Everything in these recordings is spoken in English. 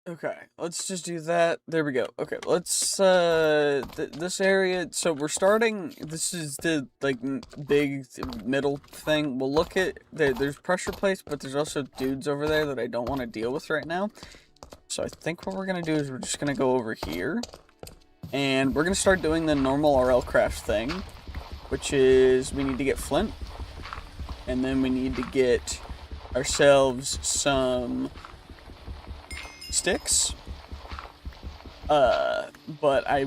Okay, let's just do that. There we go. Okay, let's, this area, so we're starting, this is the, like, big middle thing. We'll look at, there's pressure plates, but there's also dudes over there that I don't want to deal with right now. So I think what we're gonna do is we're just gonna go over here, and we're gonna start doing the normal RLCraft thing, which is we need to get flint, and then we need to get ourselves some sticks. But I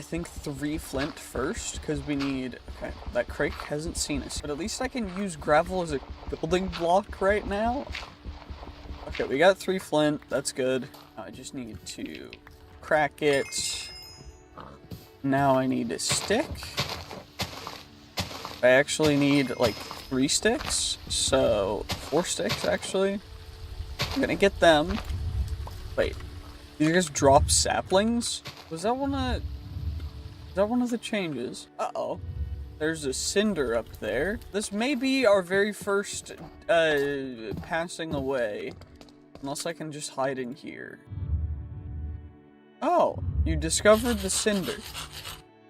think 3 flint first, because we need, okay, that crate hasn't seen us, but at least I can use gravel as a building block right now. Okay, we got 3 flint, that's good. I just need to crack it. Now I need a stick. I actually need, like, 3 sticks, so 4 sticks, actually. I'm gonna get them. Wait, did you guys drop saplings? Was that one of the changes? Uh-oh. There's a cinder up there. This may be our very first, passing away. Unless I can just hide in here. Oh, you discovered the cinder.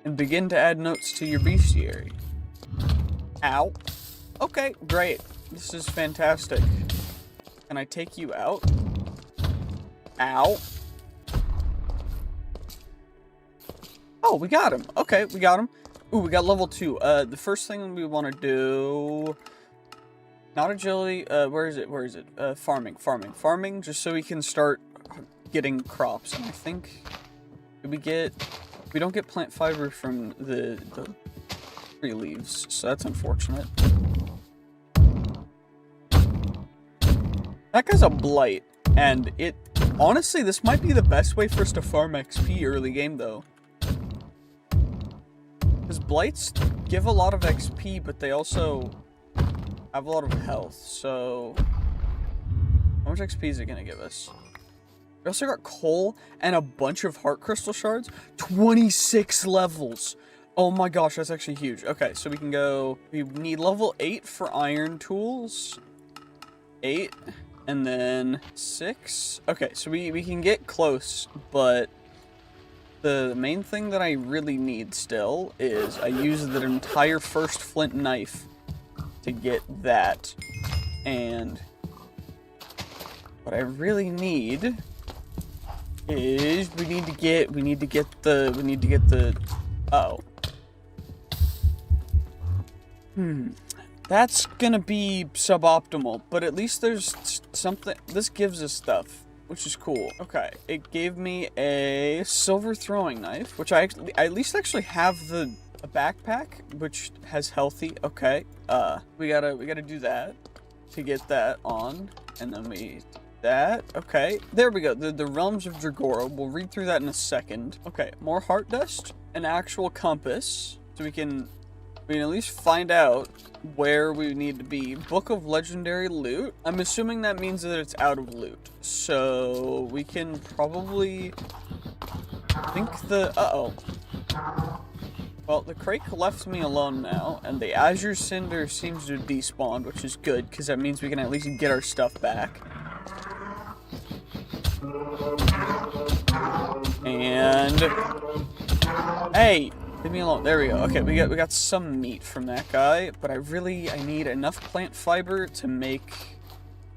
And begin to add notes to your bestiary. Ow. Okay, great. This is fantastic. Can I take you out? Ow. Oh, we got him. Okay, we got him. Ooh, we got level 2. The first thing we want to do... Not agility, where is it? Farming, just so we can start getting crops. And I think... We don't get plant fiber from the tree leaves, so that's unfortunate. That guy's a blight, and it... Honestly, this might be the best way for us to farm XP early game, though. Because blights give a lot of XP, but they also have a lot of health, so... How much XP is it going to give us? We also got coal and a bunch of heart crystal shards. 26 levels! Oh my gosh, that's actually huge. Okay, so we can go... We need level 8 for iron tools. 8. And then 6. Okay, so we can get close, but... The main thing that I really need still is I use the entire first flint knife to get that. And what I really need is we need to get the oh. That's gonna be suboptimal, but at least there's something. This gives us stuff, which is cool. Okay, it gave me a silver throwing knife, which I at least actually have a backpack, which has healthy. Okay, we gotta do that to get that on, and then that. Okay, there we go. The realms of Dregora. We'll read through that in a second. Okay, more heart dust, an actual compass, so we can at least find out where we need to be. Book of legendary loot. I'm assuming that means that it's out of loot. So we can probably think uh-oh. Well, the crate left me alone now, and the azure cinder seems to have despawned, which is good, because that means we can at least get our stuff back. And hey, leave me alone. There we go. Okay, we got some meat from that guy, but I need enough plant fiber to make.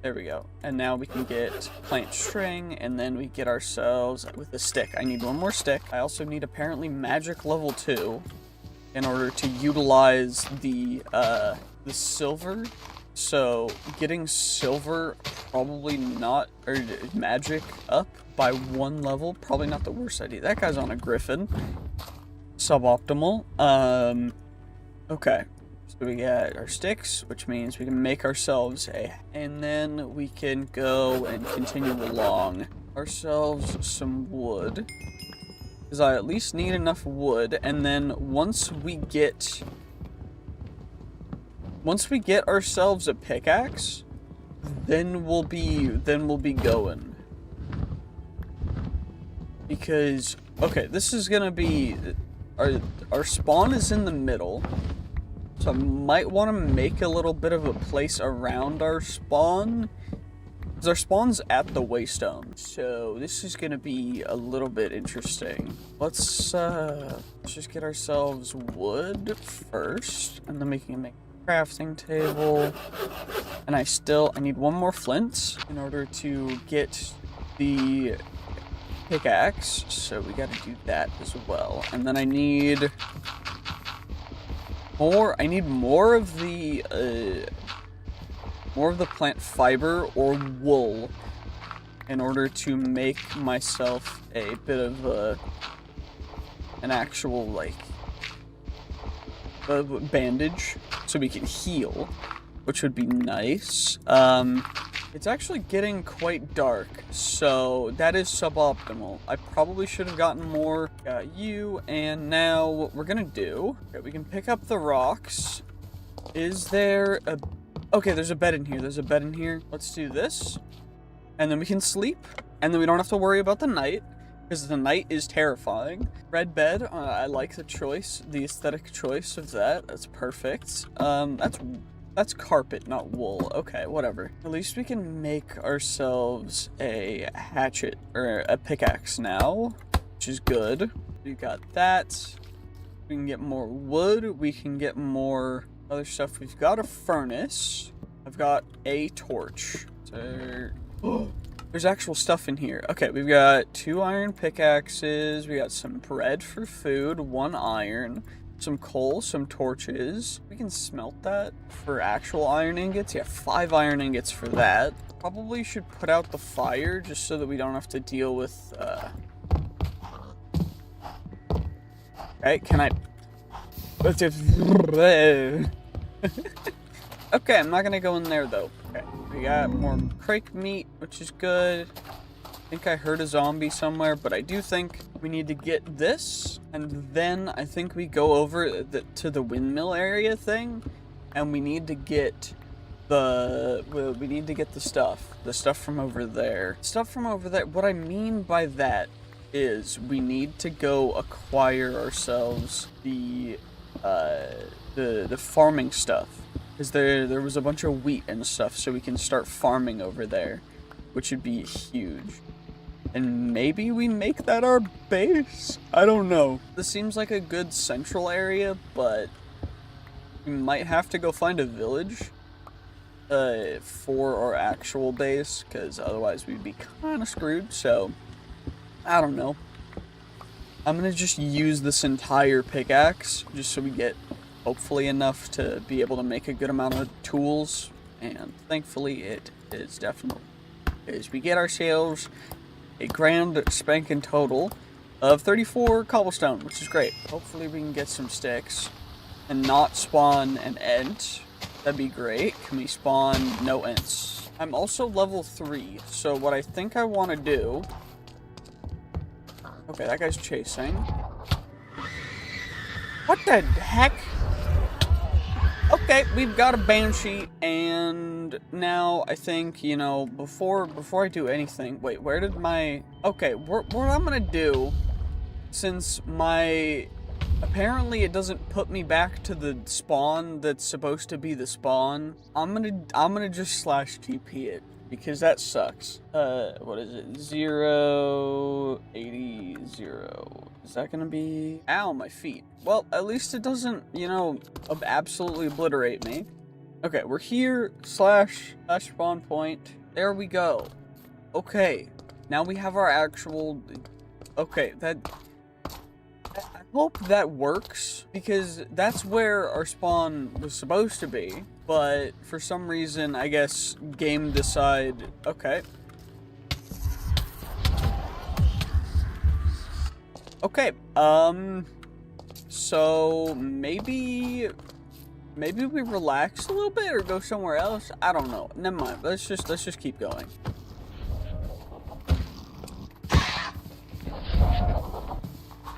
There we go. And now we can get plant string, and then we get ourselves with a stick. I need one more stick. I also need apparently magic level 2 in order to utilize the silver. So getting silver probably not, or magic up by 1 level, probably not the worst idea. That guy's on a griffin. Suboptimal. Okay. So we got our sticks, which means we can make ourselves and then we can go and continue along. Ourselves some wood. Because I at least need enough wood, and then once we get ourselves a pickaxe, then we'll be going. Because, okay, this is gonna be, our spawn is in the middle, so I might want to make a little bit of a place around our spawn Our spawn's at the waystone, so this is gonna be a little bit interesting. Let's just get ourselves wood first, and then we can make a crafting table. And I need one more flint in order to get the pickaxe, so we gotta do that as well. And then I need more of the plant fiber or wool in order to make myself a bit of an actual, like, bandage so we can heal, which would be nice. It's actually getting quite dark, so that is suboptimal. I probably should have gotten more. Got you, and now what we're gonna do, okay, we can pick up the rocks. Is there a... Okay, there's a bed in here. There's a bed in here. Let's do this. And then we can sleep. And then we don't have to worry about the night, because the night is terrifying. Red bed. I like the choice, the aesthetic choice of that. That's perfect. That's carpet, not wool. Okay, whatever. At least we can make ourselves a hatchet, or a pickaxe now, which is good. We got that. We can get more wood. We can get more other stuff. We've got a furnace. I've got a torch. So, there's actual stuff in here. Okay, we've got 2 iron pickaxes. We got some bread for food, 1 iron, some coal, some torches. We can smelt that for actual iron ingots. Yeah, 5 iron ingots for that. Probably should put out the fire just so that we don't have to deal with, Okay, can I... Okay, I'm not gonna go in there though. Okay, we got more crake meat, which is good. I think I heard a zombie somewhere, but I do think we need to get this, and then I think we go over to the windmill area thing, and we need to get the stuff from over there. Stuff from over there. What I mean by that is we need to go acquire ourselves the farming stuff, because there was a bunch of wheat and stuff, so we can start farming over there, which would be huge. And maybe we make that our base? I don't know. This seems like a good central area, but we might have to go find a village for our actual base, because otherwise we'd be kind of screwed. So I don't know. I'm gonna just use this entire pickaxe just so we get hopefully enough to be able to make a good amount of tools, and thankfully it is definitely, as we get ourselves a grand spanking total of 34 cobblestone, which is great. Hopefully we can get some sticks and not spawn an ent. That'd be great. Can we spawn no ents? I'm also level 3, so what I think I want to do... Okay, that guy's chasing. What the heck? Okay, we've got a banshee, and now I think, you know, before I do anything... Wait, where did my... Okay, what I'm gonna do, since my... Apparently it doesn't put me back to the spawn that's supposed to be the spawn, I'm gonna just /TP it, because that sucks. What is it? 0, 80, 0. Is that gonna be... Ow, my feet. Well, at least it doesn't, you know, absolutely obliterate me. Okay, we're here, /spawn point. There we go. Okay, now we have our actual... Okay, I hope that works, because that's where our spawn was supposed to be. But for some reason, I guess, game decide... Okay. Okay, so maybe we relax a little bit or go somewhere else. I don't know. Never mind. Let's just keep going.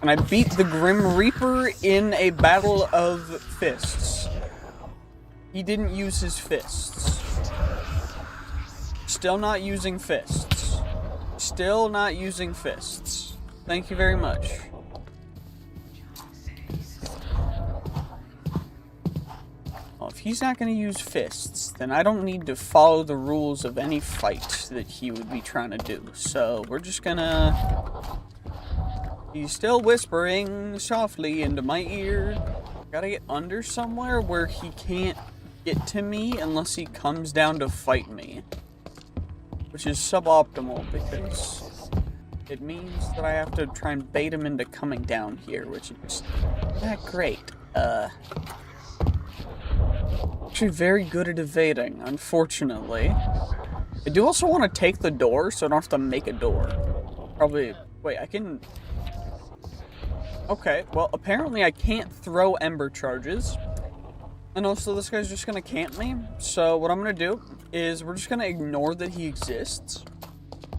And I beat the Grim Reaper in a battle of fists. He didn't use his fists. Still not using fists. Still not using fists. Thank you very much. he's not going to use fists, then I don't need to follow the rules of any fight that he would be trying to do. So we're just gonna... He's still whispering softly into my ear. Gotta get under somewhere where he can't get to me unless he comes down to fight me. Which is suboptimal because it means that I have to try and bait him into coming down here, which is not great. Actually very good at evading, unfortunately. I do also want to take the door, so I don't have to make a door. Probably... Wait, I can... Okay, well, apparently I can't throw ember charges. And also, this guy's just gonna camp me. So, what I'm gonna do is we're just gonna ignore that he exists.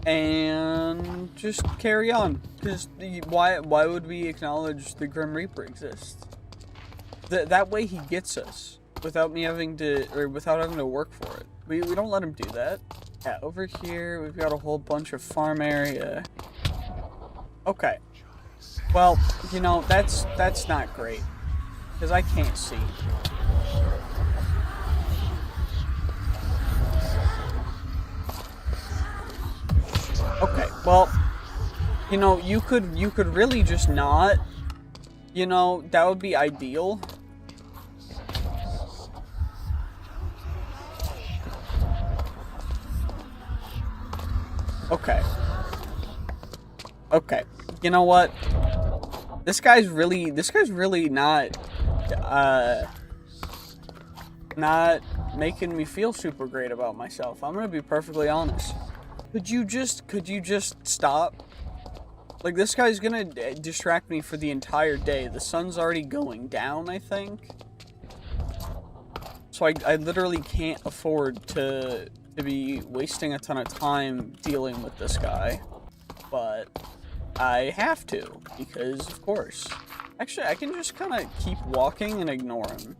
And just carry on. Because why would we acknowledge the Grim Reaper exists? That way he gets us. Without me having to, or without having to work for it. We don't let him do that. Yeah, over here, we've got a whole bunch of farm area. Okay. Well, you know, that's not great. Because I can't see. Okay, well, you know, you could really just not. You know, that would be ideal. Okay. Okay. You know what? This guy's really not making me feel super great about myself. I'm gonna be perfectly honest. Could you just stop? Like, this guy's gonna distract me for the entire day. The sun's already going down, I think. So I literally can't afford to be wasting a ton of time dealing with this guy. But I have to, because of course. Actually, I can just kind of keep walking and ignore him.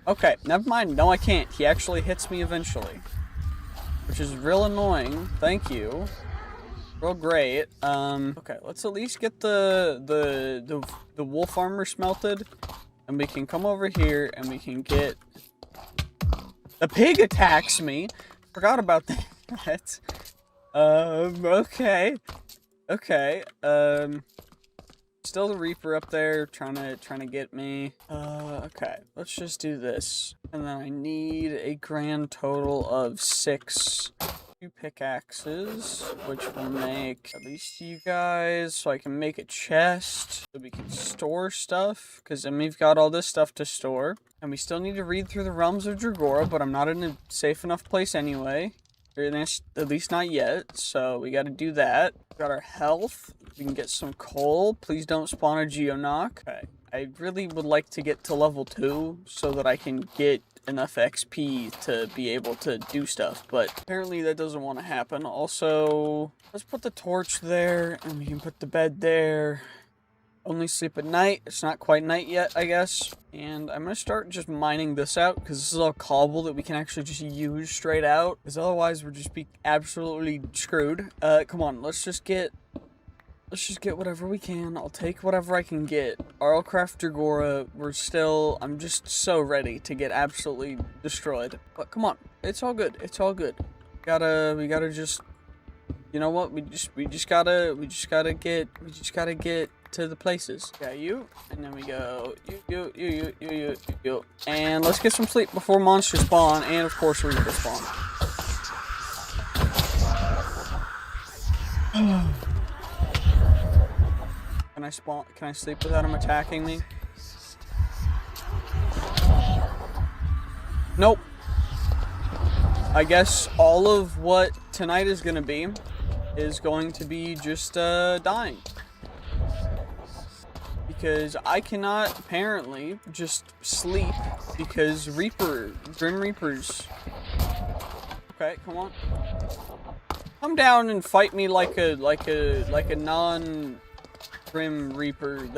Okay, never mind. No, I can't. He actually hits me eventually. Which is real annoying. Thank you. Real great. Okay, let's at least get the wolf armor smelted. And we can come over here and we can get... The pig attacks me! Forgot about that. Okay. Okay, still the Reaper up there trying to get me. Okay, let's just do this. And then I need a grand total of 6 pickaxes, which will make at least you guys, so I can make a chest, so we can store stuff, because then we've got all this stuff to store. And we still need to read through the realms of Dregora, but I'm not in a safe enough place anyway. At least not yet, so we gotta do that. We got our health. We can get some coal. Please don't spawn a Geonock. Okay. I really would like to get to level 2 so that I can get enough XP to be able to do stuff, but apparently that doesn't want to happen. Also, let's put the torch there, and we can put the bed there. Only sleep at night. It's not quite night yet, I guess. And I'm gonna start just mining this out, because this is all cobble that we can actually just use straight out, because otherwise we'll just be absolutely screwed. Come on, let's just get whatever we can. I'll take whatever I can get. RLCraft Dregora, I'm just so ready to get absolutely destroyed. But come on, it's all good. It's all good. We gotta just, you know what? We just gotta get to the places. Yeah, you, and then we go you. And let's get some sleep before monsters spawn, and of course Reaper spawn. Can I sleep without him attacking me? Nope. I guess all of what tonight is going to be just dying. Because I cannot apparently just sleep because Grim Reapers. Okay, come on. Come down and fight me like a non Grim Reaper,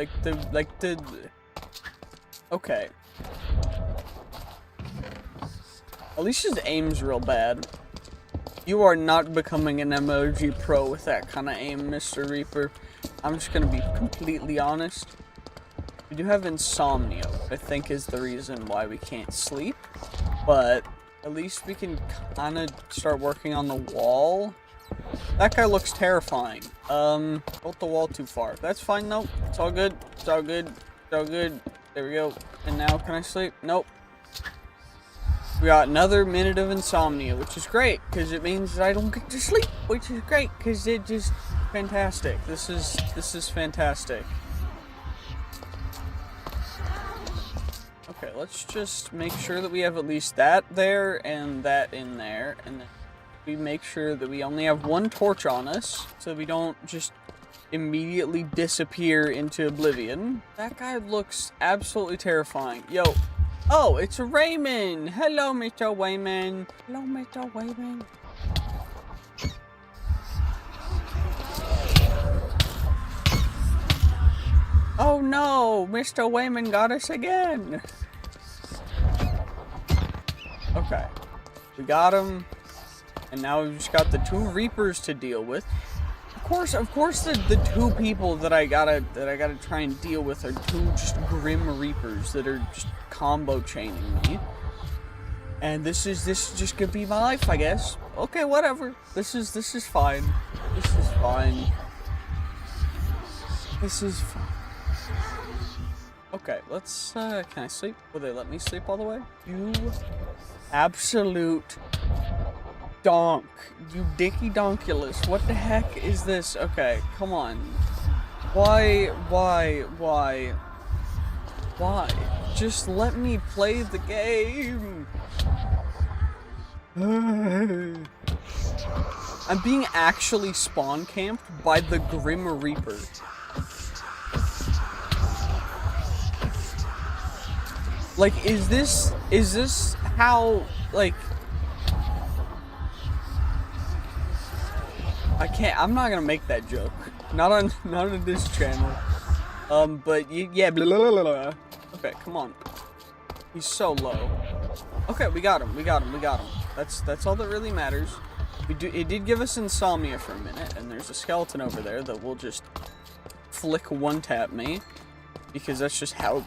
okay. At least his aim's real bad. You are not becoming an MLG pro with that kind of aim, Mr. Reaper. I'm just gonna be completely honest. We do have insomnia, which I think is the reason why we can't sleep. But at least we can kind of start working on the wall. That guy looks terrifying. Built the wall too far. That's fine though. It's all good. It's all good. It's all good. There we go. And now can I sleep? Nope. We got another minute of insomnia, which is great, because it means that I don't get to sleep, which is great, because it just fantastic. This is fantastic. Okay, let's just make sure that we have at least that there and that in there, and then we make sure that we only have one torch on us, so we don't just immediately disappear into oblivion. That guy looks absolutely terrifying. Yo. Oh, it's Raymond! Hello, Mr. Wayman. Hello, Mr. Wayman. Oh no, Mr. Wayman got us again. Okay, we got him, and now we've just got the two Reapers to deal with. Of course, the two people that I gotta try and deal with are two just Grim Reapers that are just combo chaining me. And this is just gonna be my life, I guess. Okay, whatever. This is fine. This is fine. This is fine. Okay, let's can I sleep? Will they let me sleep all the way? You absolute donk. You dicky donkulus. What the heck is this? Okay, come on. Why? Just let me play the game. I'm being actually spawn camped by the Grim Reaper. Like, is this how, like, I'm not gonna make that joke. Not on this channel. But yeah, blah, blah, blah, blah. Okay, come on. He's so low. Okay, we got him. That's all that really matters. It did give us insomnia for a minute, and there's a skeleton over there that will just flick one-tap me, because that's just how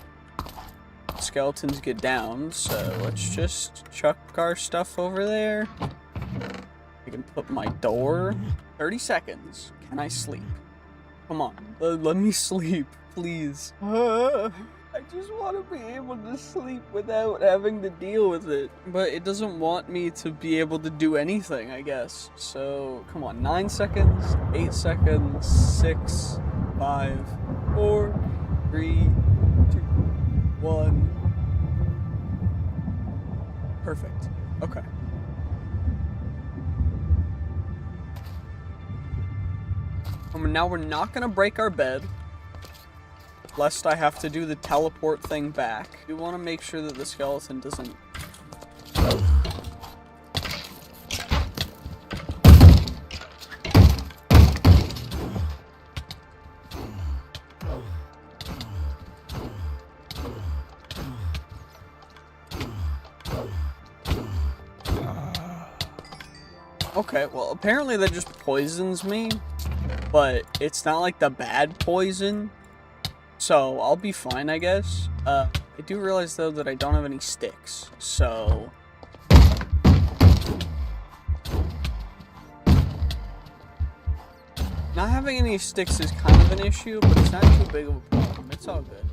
skeletons get down. So let's just chuck our stuff over there. I can put my door. 30 seconds. Can I sleep? Come on. Let me sleep, please. I just want to be able to sleep without having to deal with it. But it doesn't want me to be able to do anything, I guess. So, come on. 9 seconds, 8 seconds, 6, 5, 4, 3, 2, 1. Perfect. Okay. Now we're not gonna break our bed, lest I have to do the teleport thing back. We want to make sure that the skeleton doesn't... Okay, well, apparently that just poisons me, but it's not like the bad poison. So, I'll be fine, I guess. I do realize, though, that I don't have any sticks, so... Not having any sticks is kind of an issue, but it's not too big of a problem. It's all good.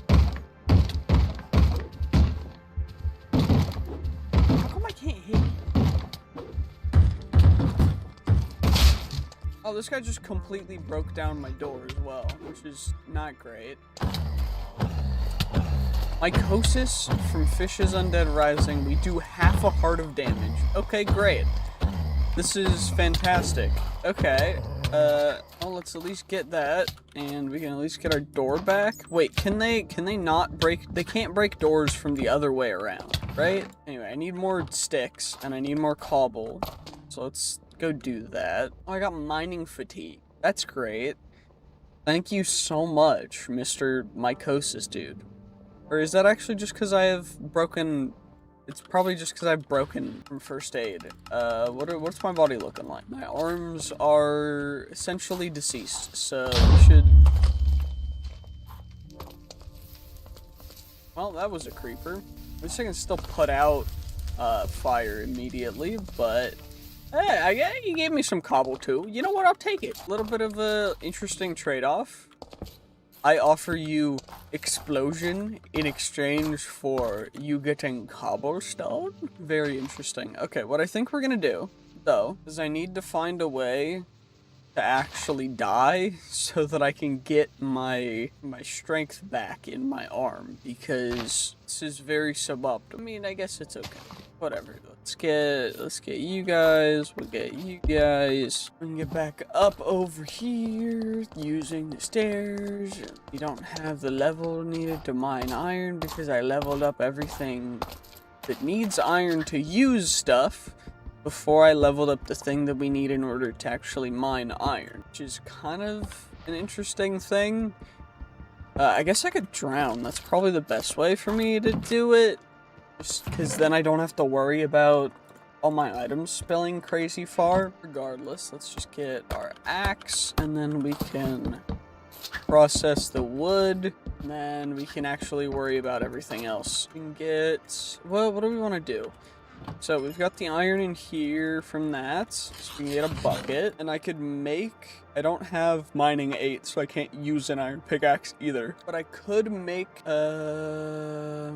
How come I can't hit you? Oh, this guy just completely broke down my door as well, which is not great. Mycosis from Fish's Undead Rising. We do half a heart of damage. Okay, great. This is fantastic. Okay, well, let's at least get that, and we can at least get our door back. Wait, can they not break? They can't break doors from the other way around, right? Anyway, I need more sticks, and I need more cobble. So let's go do that. Oh, I got mining fatigue. That's great. Thank you so much, Mr. Mycosis dude. Or is that actually just because I have broken... It's probably just because I've broken from first aid. What's my body looking like? My arms are essentially deceased, so we should... Well, that was a creeper. At least I can still put out fire immediately, but hey, you gave me some cobble too. You know what? I'll take it. A little bit of a interesting trade-off. I offer you explosion in exchange for you getting cobblestone. Very interesting. Okay, what I think we're gonna do, though, is I need to find a way to actually die so that I can get my strength back in my arm, because this is very suboptimal. I mean, I guess it's okay. Whatever. Let's get you guys. We'll get you guys. We can get back up over here using the stairs. You don't have the level needed to mine iron because I leveled up everything that needs iron to use stuff before I leveled up the thing that we need in order to actually mine iron, which is kind of an interesting thing. I guess I could drown. That's probably the best way for me to do it, just because then I don't have to worry about all my items spilling crazy far. Regardless, let's just get our axe, and then we can process the wood, and then we can actually worry about everything else. We can get, well, what do we want to do? So we've got the iron in here from that, so we can get a bucket, and I could make, I don't have mining 8, so I can't use an iron pickaxe either, but I could make, I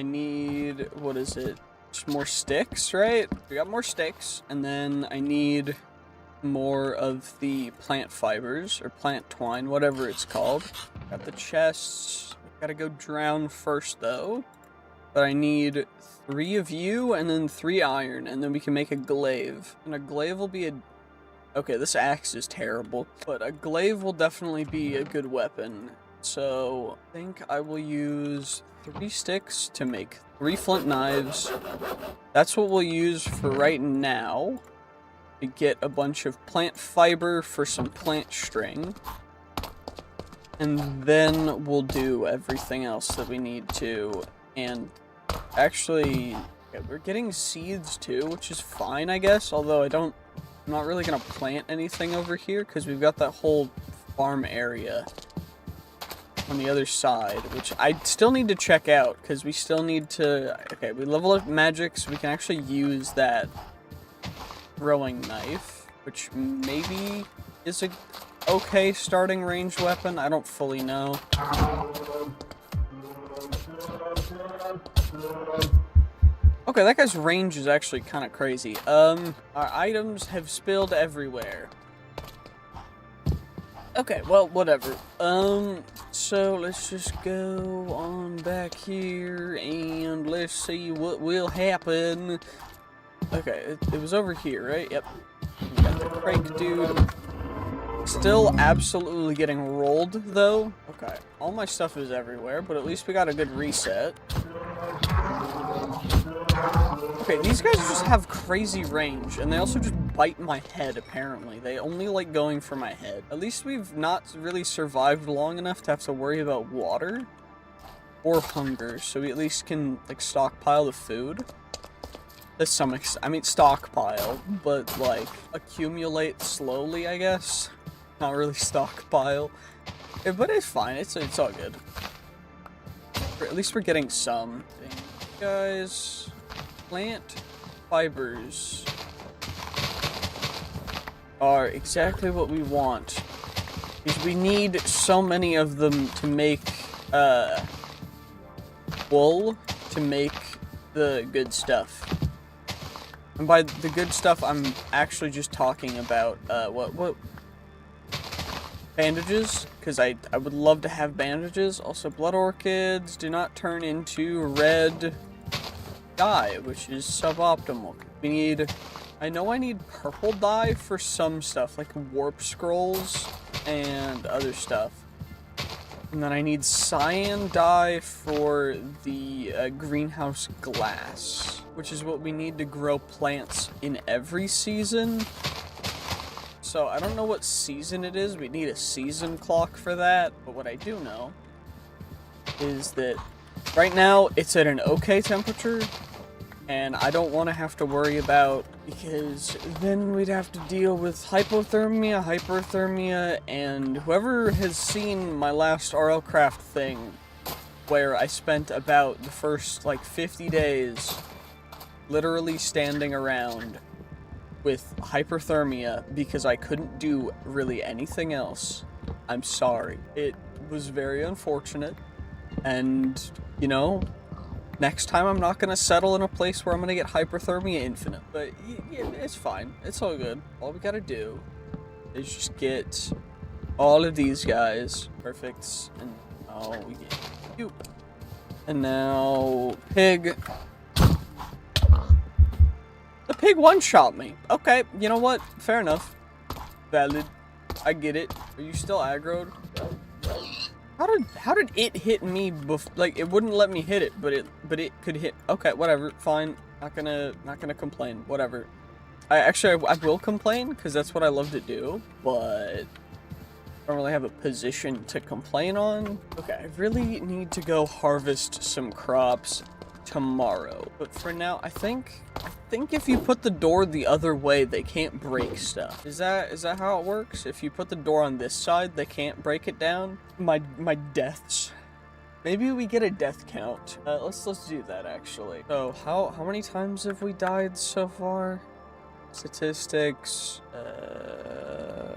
need, what is it, just more sticks, right? We got more sticks, and then I need more of the plant fibers, or plant twine, whatever it's called. Got the chests, gotta go drown first though, but I need 3 of you, and then 3 iron, and then we can make a glaive. And a glaive will be a... Okay, this axe is terrible, but a glaive will definitely be a good weapon. So, I think I will use 3 sticks to make 3 flint knives. That's what we'll use for right now, to get a bunch of plant fiber for some plant string. And then we'll do everything else that we need to, and... Actually, yeah, we're getting seeds too, which is fine, I guess, although I'm not really going to plant anything over here, because we've got that whole farm area on the other side, which I still need to check out, because we still need to, okay, we level up magic, so we can actually use that throwing knife, which maybe is a okay starting range weapon, I don't fully know. Okay, that guy's range is actually kind of crazy. Our items have spilled everywhere. Okay, well, whatever. So let's just go on back here and let's see what will happen. Okay, it was over here, right? Yep. We got the crank dude. Still absolutely getting rolled, though. Okay, all my stuff is everywhere, but at least we got a good reset. Okay, these guys just have crazy range, and they also just bite my head, apparently. They only like going for my head. At least we've not really survived long enough to have to worry about water or hunger, so we at least can, like, stockpile the food. To some extent. I mean, stockpile, but, like, accumulate slowly, I guess. Not really stockpile. Yeah, but it's fine. It's all good. At least we're getting some. Guys, plant fibers are exactly what we want. Because we need so many of them to make wool to make the good stuff. And by the good stuff, I'm actually just talking about what bandages, because I would love to have bandages. Also, blood orchids do not turn into red dye, which is suboptimal. We need, I know I need purple dye for some stuff, like warp scrolls and other stuff. And then I need cyan dye for the greenhouse glass, which is what we need to grow plants in every season. So I don't know what season it is. We need a season clock for that. But what I do know is that right now it's at an okay temperature, and I don't want to have to worry about, because then we'd have to deal with hypothermia, and whoever has seen my last RLCraft thing where I spent about the first, like, 50 days literally standing around with hyperthermia because I couldn't do really anything else. I'm sorry. It was very unfortunate, and, you know, next time I'm not gonna settle in a place where I'm gonna get hyperthermia infinite. But yeah, it's fine. It's all good. All we gotta do is just get all of these guys. Perfect. And oh yeah. You. And now pig. The pig one-shot me. Okay, you know what? Fair enough. Valid. I get it. Are you still aggroed? How did it hit me like, it wouldn't let me hit it, but it could hit. Okay, whatever. Fine. Not gonna complain. Whatever. I will complain because that's what I love to do, but I don't really have a position to complain on. Okay, I really need to go harvest some crops tomorrow. But for now, I think if you put the door the other way, they can't break stuff. Is that how it works? If you put the door on this side, they can't break it down? My deaths. Maybe we get a death count. Let's do that actually. So how many times have we died so far? Statistics.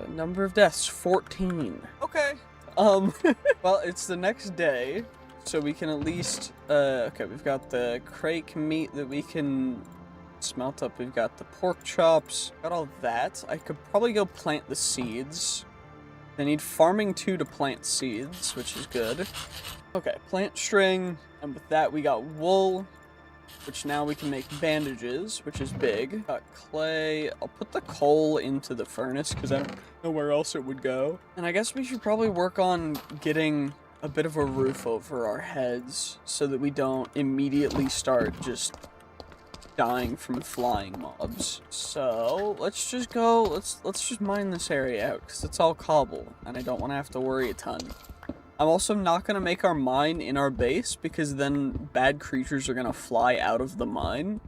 Number of deaths, 14. Okay. Well, it's the next day, so we can at least, okay, we've got the crake meat that we can smelt up. We've got the pork chops. Got all that. I could probably go plant the seeds. I need farming 2 to plant seeds, which is good. Okay, plant string, and with that we got wool, which now we can make bandages, which is big. Got clay. I'll put the coal into the furnace because I don't know where else it would go. And I guess we should probably work on getting a bit of a roof over our heads so that we don't immediately start just dying from flying mobs. So let's just go, let's just mine this area out because it's all cobble and I don't want to have to worry a ton. I'm also not going to make our mine in our base because then bad creatures are going to fly out of the mine.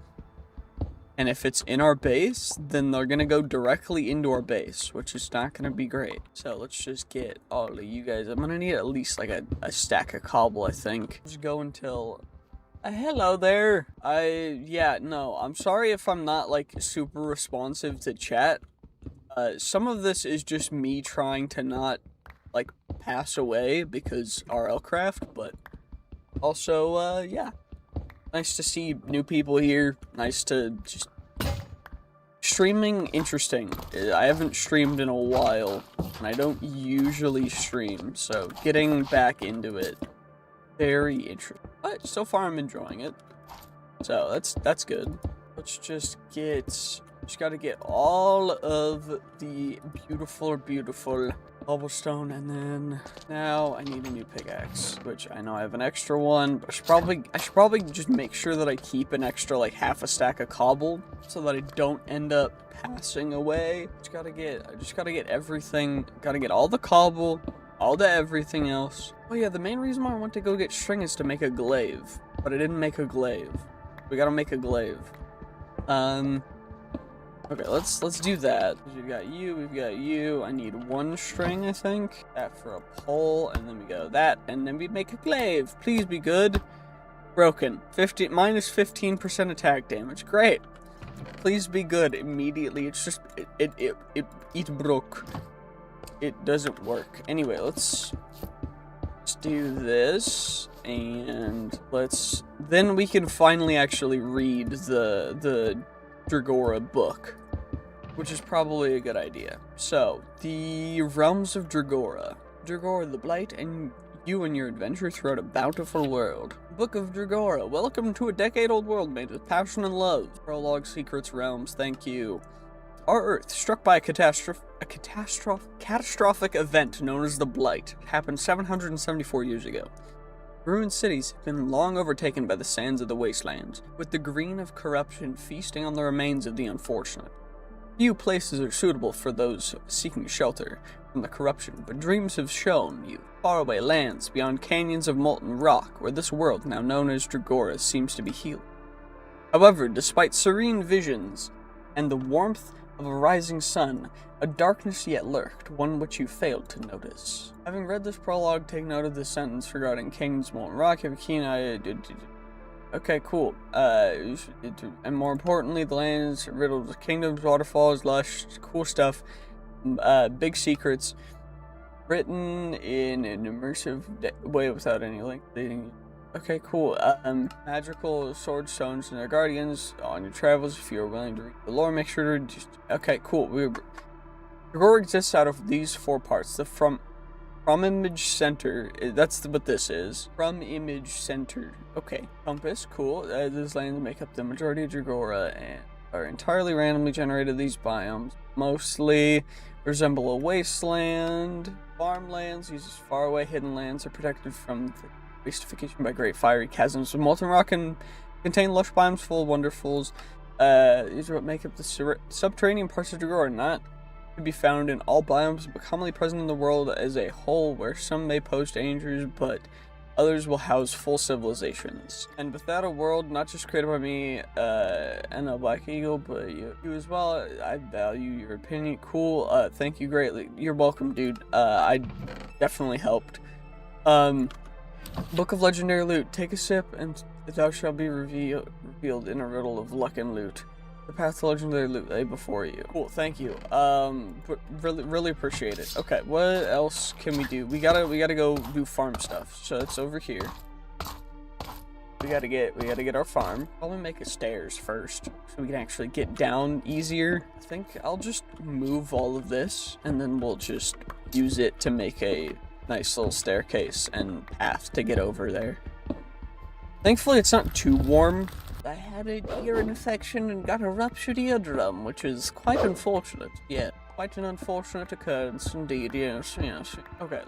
And if it's in our base, then they're going to go directly into our base, which is not going to be great. So let's just get all of you guys. I'm going to need at least like a stack of cobble, I think. Just go until... hello there. Yeah, no, I'm sorry if I'm not like super responsive to chat. Some of this is just me trying to not like pass away because RLCraft, but also, yeah. Nice to see new people here. Nice to just... Streaming, interesting. I haven't streamed in a while, and I don't usually stream, so getting back into it, very interesting. But so far I'm enjoying it. So that's good. Let's just gotta get all of the beautiful cobblestone, and then now I need a new pickaxe, which I know I have an extra one, but I should probably just make sure that I keep an extra like half a stack of cobble so that I don't end up passing away. I just gotta get everything, gotta get all the cobble, all the everything else. Oh yeah, the main reason why I want to go get string is to make a glaive, but I didn't make a glaive. We gotta make a glaive. Okay, let's do that. We've got you. I need 1 string, I think. That for a pole, and then we go that, and then we make a glaive. Please be good. Broken. Minus 15% attack damage. Great. Please be good immediately. It's just it broke. It doesn't work. Anyway, let's do this, and then we can finally actually read the Dregora book, which is probably a good idea. So, the realms of Dregora. Dregora the Blight, and you and your adventure throughout a bountiful world. Book of Dregora. Welcome to a decade-old world made with passion and love. Prologue, secrets, realms. Thank you. Our Earth, struck by a catastrophic event known as the Blight, happened 774 years ago. Ruined cities have been long overtaken by the sands of the wastelands, with the green of corruption feasting on the remains of the unfortunate. Few places are suitable for those seeking shelter from the corruption, but dreams have shown you faraway lands beyond canyons of molten rock where this world, now known as Dregora, seems to be healed. However, despite serene visions and the warmth of a rising sun. A darkness yet lurked, one which you failed to notice. Having read this prologue, take note of this sentence regarding King's Molten Rock. Have a keen eye. Okay, cool. And more importantly, the land is riddled with kingdoms, waterfalls, lush, cool stuff, big secrets, written in an immersive way without any link leading. Okay, cool. Magical sword stones and their guardians on your travels. If you are willing to read the lore, make sure to just. Okay, cool. Dregora exists out of these 4 parts. The from image center. That's what this is. From image center. Okay. Compass. Cool. These lands make up the majority of Dregora and are entirely randomly generated. These biomes mostly resemble a wasteland. Farmlands uses faraway hidden lands are protected from the wastification by great fiery chasms of molten rock and contain lush biomes full of wonderfuls. These are what make up the subterranean parts of Dregora, not to be found in all biomes, but commonly present in the world as a whole, where some may pose dangers, but others will house full civilizations. And with that, a world not just created by me and a Black Eagle, but you as well. I value your opinion. Cool. Thank you greatly. You're welcome, dude. I definitely helped. Book of Legendary Loot. Take a sip, and thou shalt be revealed in a riddle of luck and loot. The path to legendary loot lay before you. Cool, thank you. Really appreciate it. Okay, what else can we do? We gotta go do farm stuff. So it's over here. We gotta get our farm. Probably make a stairs first, so we can actually get down easier. I think I'll just move all of this, and then we'll just use it to make a nice little staircase and path to get over there. Thankfully, it's not too warm. I had an ear infection and got a ruptured eardrum, which is quite unfortunate. Yeah, quite an unfortunate occurrence indeed, yes. Okay,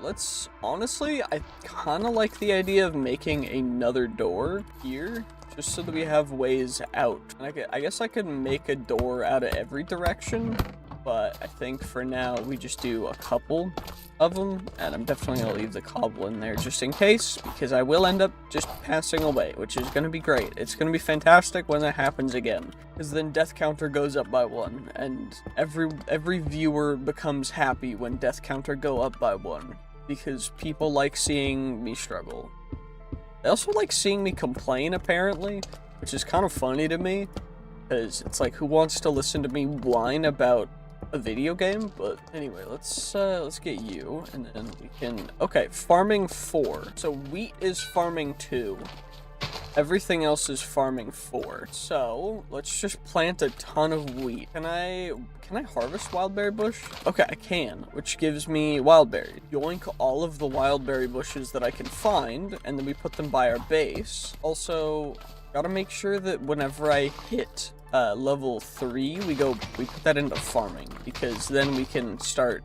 honestly, I kind of like the idea of making another door here, just so that we have ways out. And I guess I could make a door out of every direction, but I think for now we just do a couple of them, and I'm definitely going to leave the cobble in there just in case, because I will end up just passing away, which is going to be great. It's going to be fantastic when that happens again, because then death counter goes up by 1, and every viewer becomes happy when death counter go up by 1, because people like seeing me struggle. They also like seeing me complain, apparently, which is kind of funny to me, because it's like, who wants to listen to me whine about a video game? But anyway, let's get you, and then we can. Okay, farming 4. So wheat is farming 2. Everything else is farming 4. So let's just plant a ton of wheat. Can I harvest wildberry bush? Okay, I can, which gives me wildberry. Yoink all of the wildberry bushes that I can find, and then we put them by our base. Also, gotta make sure that whenever I hit level 3, we put that into farming, because then we can start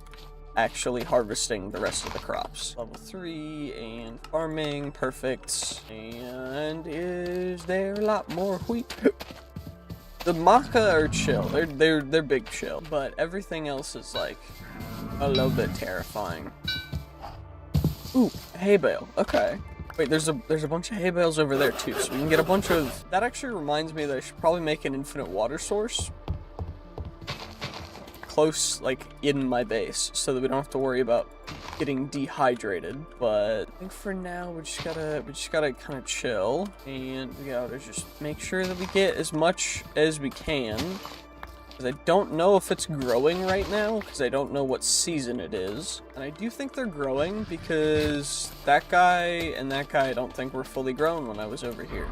actually harvesting the rest of the crops. Level 3 and farming, perfect. And is there a lot more wheat? The maca are chill. They're big chill, but everything else is like a little bit terrifying. Ooh, hay bale. Okay. Wait, there's a bunch of hay bales over there too, so we can get a bunch of. That actually reminds me that I should probably make an infinite water source close, like, in my base, so that we don't have to worry about getting dehydrated. But I think for now we just gotta kind of chill, and we gotta just make sure that we get as much as we can. Because I don't know if it's growing right now, because I don't know what season it is. And I do think they're growing, because that guy and that guy I don't think were fully grown when I was over here.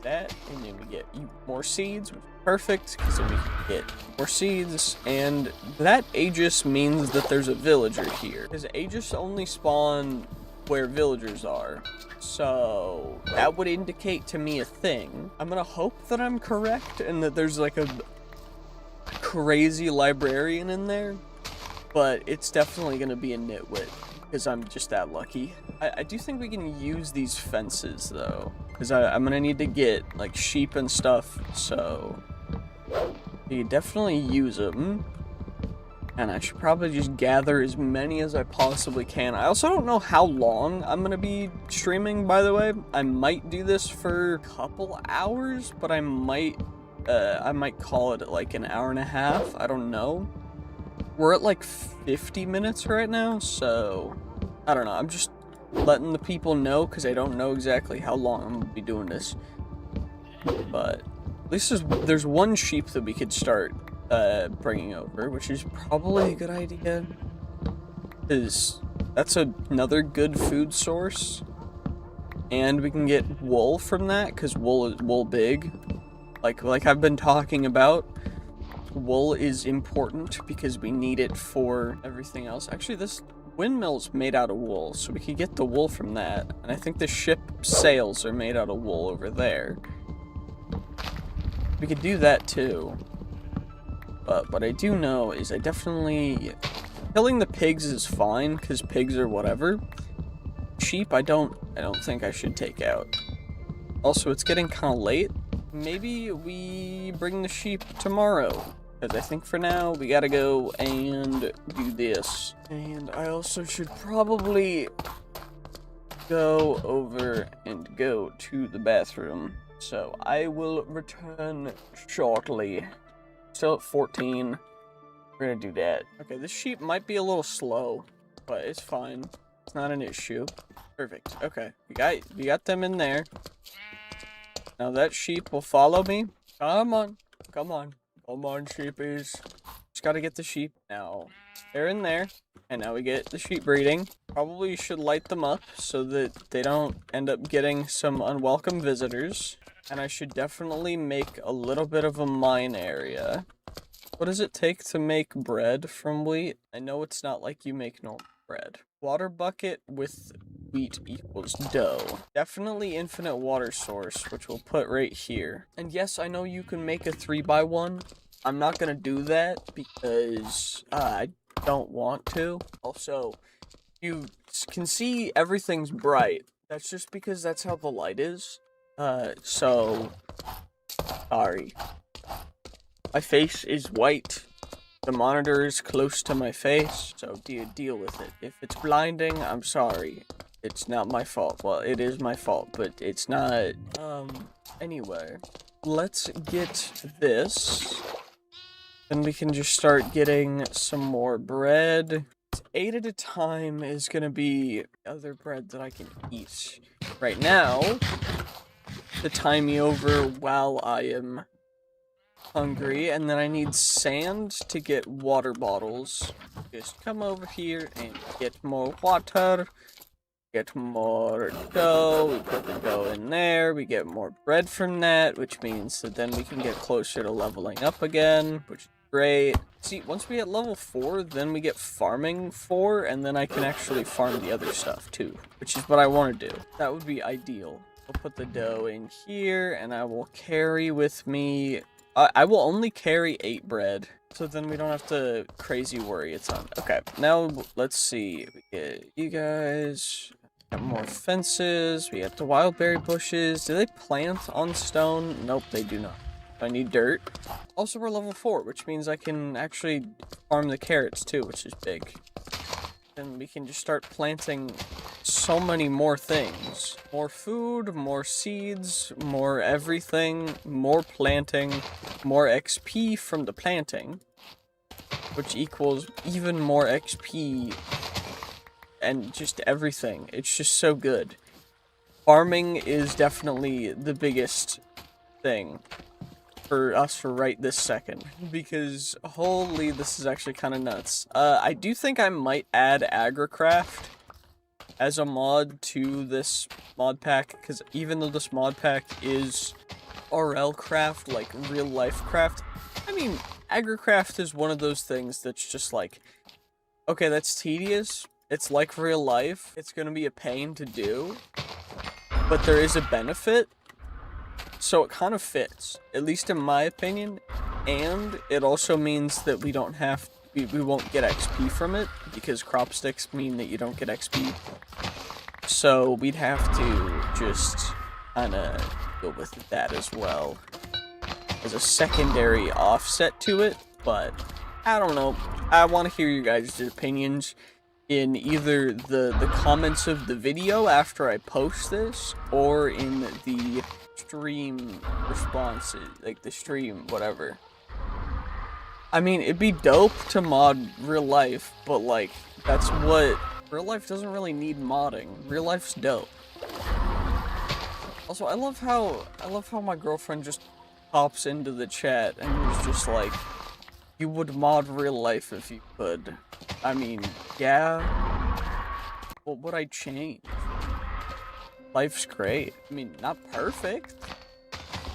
That, and then we get more seeds, which is perfect, because then we can get more seeds. And that Aegis means that there's a villager here, because Aegis only spawn where villagers are. So that would indicate to me a thing. I'm gonna hope that I'm correct, and that there's like a crazy librarian in there, but it's definitely gonna be a nitwit, because I'm just that lucky. I do think we can use these fences though, because I'm gonna need to get like sheep and stuff, so you definitely use them. And I should probably just gather as many as I possibly can. I also don't know how long I'm gonna be streaming, by the way. I might do this for a couple hours, but I might I might call it like an hour and a half. I don't know. We're at like 50 minutes right now, so I don't know. I'm just letting the people know because I don't know exactly how long I'm gonna be doing this. But at least there's one sheep that we could start bringing over, which is probably a good idea. Because that's another good food source. And we can get wool from that, because wool is wool big. Like I've been talking about. Wool is important because we need it for everything else. Actually, this windmill's made out of wool, so we could get the wool from that. And I think the ship sails are made out of wool over there. We could do that too. But what I do know is I definitely... Killing the pigs is fine, because pigs are whatever. Sheep, I don't think I should take out. Also, it's getting kind of late. Maybe we bring the sheep tomorrow. Because I think for now, we gotta go and do this. And I also should probably go over and go to the bathroom. So I will return shortly. Still at 14. We're gonna do that. Okay, this sheep might be a little slow, but it's fine. It's not an issue. Perfect. Okay, we got them in there. Now that sheep will follow me. Come on. Come on. Come on, sheepies. Just gotta get the sheep. Now, they're in there. And now we get the sheep breeding. Probably should light them up so that they don't end up getting some unwelcome visitors. And I should definitely make a little bit of a mine area. What does it take to make bread from wheat? I know it's not like you make normal bread. Water bucket with wheat equals dough. Definitely infinite water source, which we'll put right here. And yes, I know you can make a 3x1. I'm not gonna do that because I don't want to. Also, you can see everything's bright. That's just because that's how the light is. So sorry. My face is white. The monitor is close to my face, so deal with it. If it's blinding, I'm sorry. It's not my fault. Well, it is my fault, but it's not. Anyway, let's get this. Then we can just start getting some more bread. 8 at a time is gonna be other bread that I can eat. Right now, to tie me over while I am hungry, and then I need sand to get water bottles. Just come over here and get more water, get more dough. We put the dough in there, we get more bread from that, which means that then we can get closer to leveling up again, which is great. See, once we hit level 4, then we get farming 4, and then I can actually farm the other stuff too, which is what I want to do. That would be ideal. I'll put the dough in here, and I will carry with me... I will only carry 8 bread, so then we don't have to crazy worry a ton. Okay, now let's see. We get you guys, got more fences, we got the wild berry bushes. Do they plant on stone? Nope, they do not. I need dirt. Also, we're level 4, which means I can actually farm the carrots too, which is big. Then we can just start planting so many more things. More food, more seeds, more everything, more planting, more XP from the planting, which equals even more XP and just everything. It's just so good. Farming is definitely the biggest thing for us for right this second, because holy, this is actually kind of nuts. I do think I might add RLCraft as a mod to this mod pack, because even though this mod pack is RLCraft, like real life craft, I mean, RLCraft is one of those things that's just like, okay, that's tedious, it's like real life, it's gonna be a pain to do, but there is a benefit. So it kind of fits, at least in my opinion, and it also means that we don't have, we won't get XP from it, because crop sticks mean that you don't get XP. So we'd have to just kind of go with that as well, as a secondary offset to it, but I don't know. I want to hear your guys' opinions. in either the comments of the video after I post this, or in the stream responses, like the stream, whatever. I mean, it'd be dope to mod real life, but like, that's what, real life doesn't really need modding. Real life's dope. Also, I love how my girlfriend just pops into the chat and is just like, you would mod real life if you could. I mean, yeah. What would I change? Life's great. I mean, not perfect,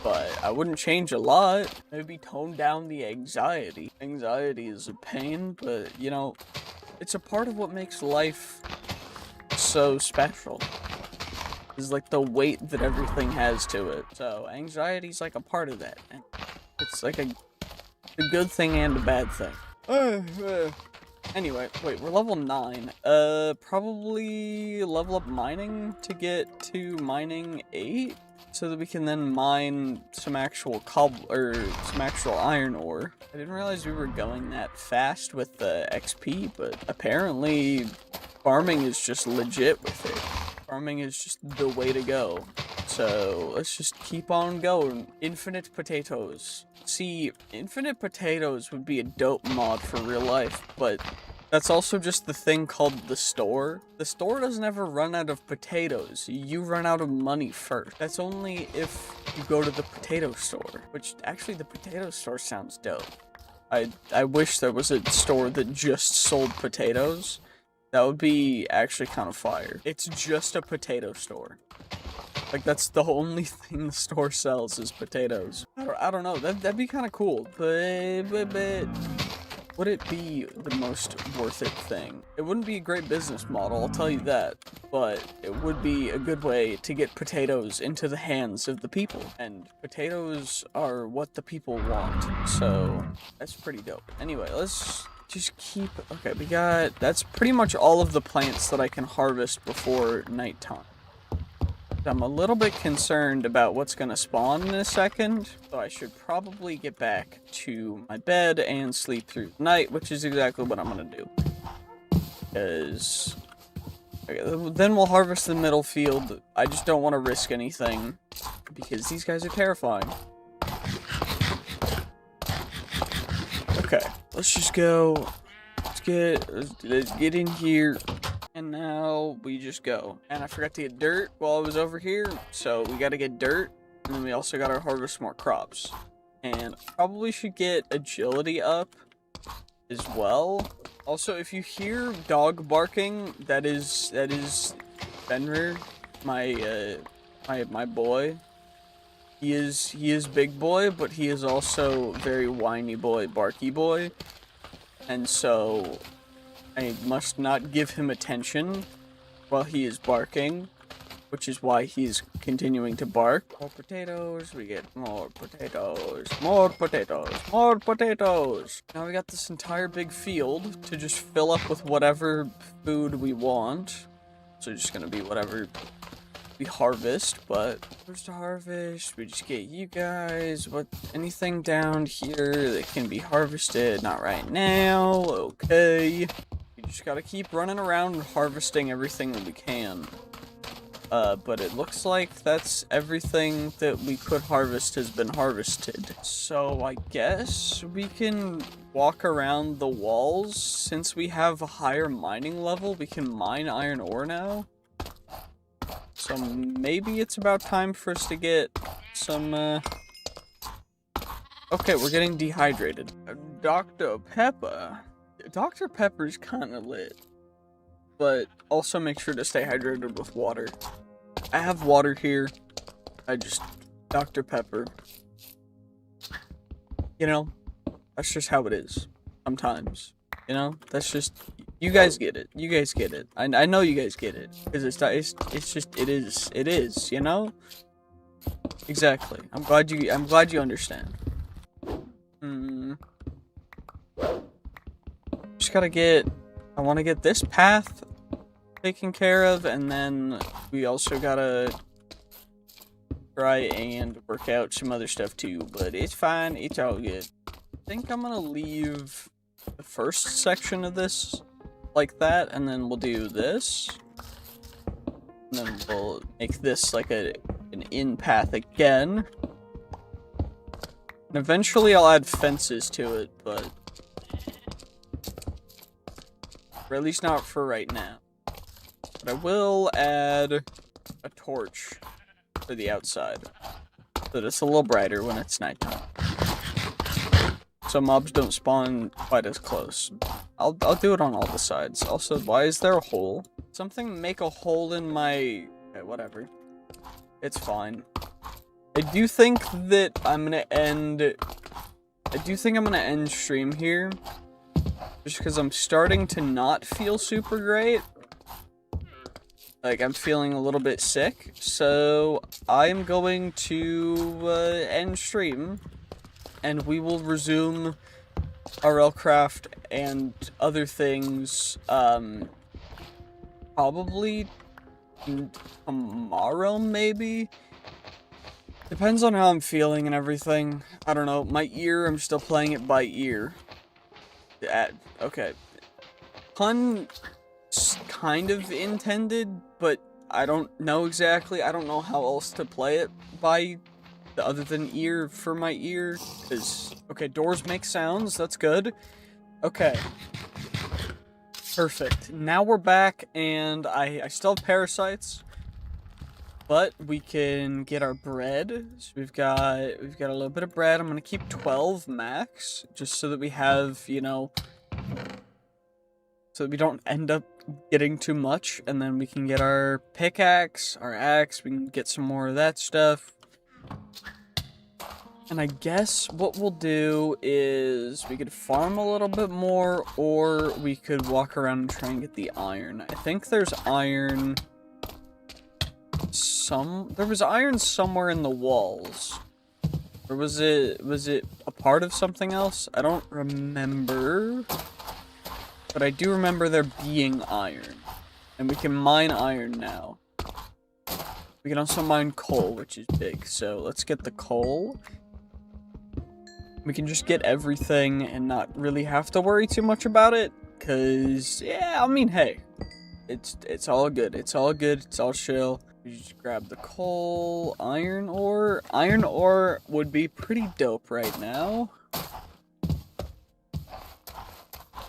but I wouldn't change a lot. Maybe tone down the anxiety. Anxiety is a pain, but, you know, it's a part of what makes life so special. Is like the weight that everything has to it. So, anxiety's like a part of that. And it's like a good thing and a bad thing. Anyway, wait, we're level 9. Probably level up mining to get to mining 8, so that we can then mine some actual some actual iron ore. I didn't realize we were going that fast with the XP, but apparently farming is just legit with it. Farming is just the way to go. So let's just keep on going. Infinite potatoes. See, infinite potatoes would be a dope mod for real life, but that's also just the thing called the store. The store doesn't ever run out of potatoes. You run out of money first. That's only if you go to the potato store, which actually the potato store sounds dope. I wish there was a store that just sold potatoes. That would be actually kind of fire. It's just a potato store. Like, that's the only thing the store sells is potatoes. I don't know, that'd be kind of cool, but would it be the most worth it thing? It wouldn't be a great business model, I'll tell you that, but it would be a good way to get potatoes into the hands of the people, and potatoes are what the people want, so that's pretty dope. Anyway, let's just keep, okay, that's pretty much all of the plants that I can harvest before nighttime. I'm a little bit concerned about what's gonna spawn in a second, so I should probably get back to my bed and sleep through the night, which is exactly what I'm gonna do. Because, okay, then we'll harvest the middle field. I just don't want to risk anything, because these guys are terrifying. Okay, let's just go. Let's get in here. And now we just go. And I forgot to get dirt while I was over here, so we gotta get dirt, and then we also gotta harvest more crops. And probably should get agility up as well. Also, if you hear dog barking, that is Fenrir, my boy. He is big boy, but he is also very whiny boy, barky boy. And so I must not give him attention while he is barking, which is why he's continuing to bark. More potatoes, we get more potatoes, more potatoes, more potatoes. Now we got this entire big field to just fill up with whatever food we want. So it's just gonna be whatever we harvest, but first to harvest, we just get you guys. Anything down here that can be harvested? Not right now, okay. We just gotta keep running around harvesting everything that we can. But it looks like that's everything that we could harvest has been harvested. So I guess we can walk around the walls. Since we have a higher mining level, we can mine iron ore now. So maybe it's about time for us to get some, okay, we're getting dehydrated. Dr. Pepper. Dr. Pepper's kinda lit. But also make sure to stay hydrated with water. I have water here. Dr. Pepper. You know, that's just how it is. Sometimes. You know, that's just, you guys get it. You guys get it. I know you guys get it. Because it is, you know? Exactly. I'm glad you understand. Just gotta I want to get this path taken care of, and then we also gotta try and work out some other stuff too, but it's fine, it's all good. I think I'm gonna leave the first section of this like that, and then we'll do this. And then we'll make this like an in path again. And eventually I'll add fences to it, but... or at least not for right now. But I will add a torch for the outside. So that it's a little brighter when it's nighttime. So mobs don't spawn quite as close. I'll do it on all the sides. Also, why is there a hole? Something make a hole in my... okay, whatever. It's fine. I do think that I'm gonna end... I do think I'm gonna end stream here. Just because I'm starting to not feel super great. Like, I'm feeling a little bit sick. So, I'm going to end stream. And we will resume RLCraft and other things, probably tomorrow, maybe? Depends on how I'm feeling and everything. I don't know. My ear, I'm still playing it by ear. Okay. Pun kind of intended, but I don't know exactly. I don't know how else to play it by other than ear for my ear. Because, okay, doors make sounds. That's good. Okay. Perfect. Now we're back, and I still have parasites. But we can get our bread. So we've got a little bit of bread. I'm gonna keep 12 max, just so that we have, you know, so that we don't end up getting too much. And then we can get our pickaxe, our axe. We can get some more of that stuff. And I guess what we'll do is we could farm a little bit more, or we could walk around and try and get the iron. I think there's iron. There was iron somewhere in the walls. Or was it a part of something else? I don't remember. But I do remember there being iron. And we can mine iron now. We can also mine coal, which is big. So let's get the coal. We can just get everything and not really have to worry too much about it. Cause, yeah, I mean, hey. It's all good. It's all good. It's all chill. We just grab the coal, iron ore. Iron ore would be pretty dope right now.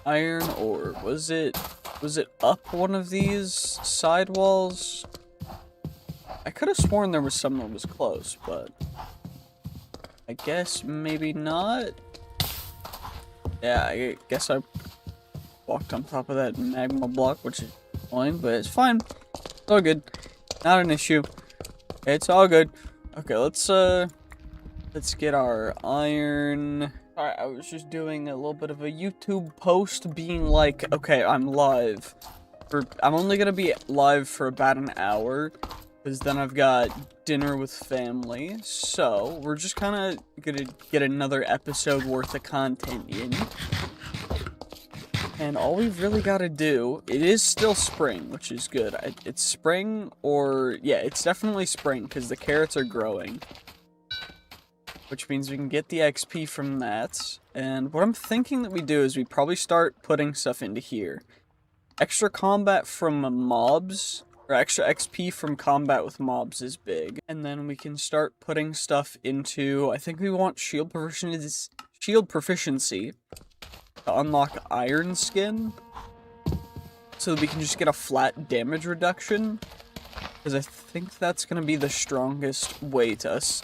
Iron ore. Was it up one of these side walls? I could have sworn there was some that was close, but I guess maybe not. Yeah, I guess I walked on top of that magma block, which is annoying, but it's fine. It's all good. Not an issue. It's all good. Okay, let's get our iron. Alright, I was just doing a little bit of a YouTube post being like, okay, I'm live. I'm only gonna be live for about an hour, because then I've got dinner with family. So, we're just kind of gonna get another episode worth of content in. And all we've really got to do, it is still spring, which is good. It's spring, or, yeah, it's definitely spring, because the carrots are growing. Which means we can get the XP from that. And what I'm thinking that we do is we probably start putting stuff into here. Extra combat from mobs, or extra XP from combat with mobs is big. And then we can start putting stuff into, I think we want shield proficiency. To unlock iron skin, so that we can just get a flat damage reduction, because I think that's going to be the strongest way to us,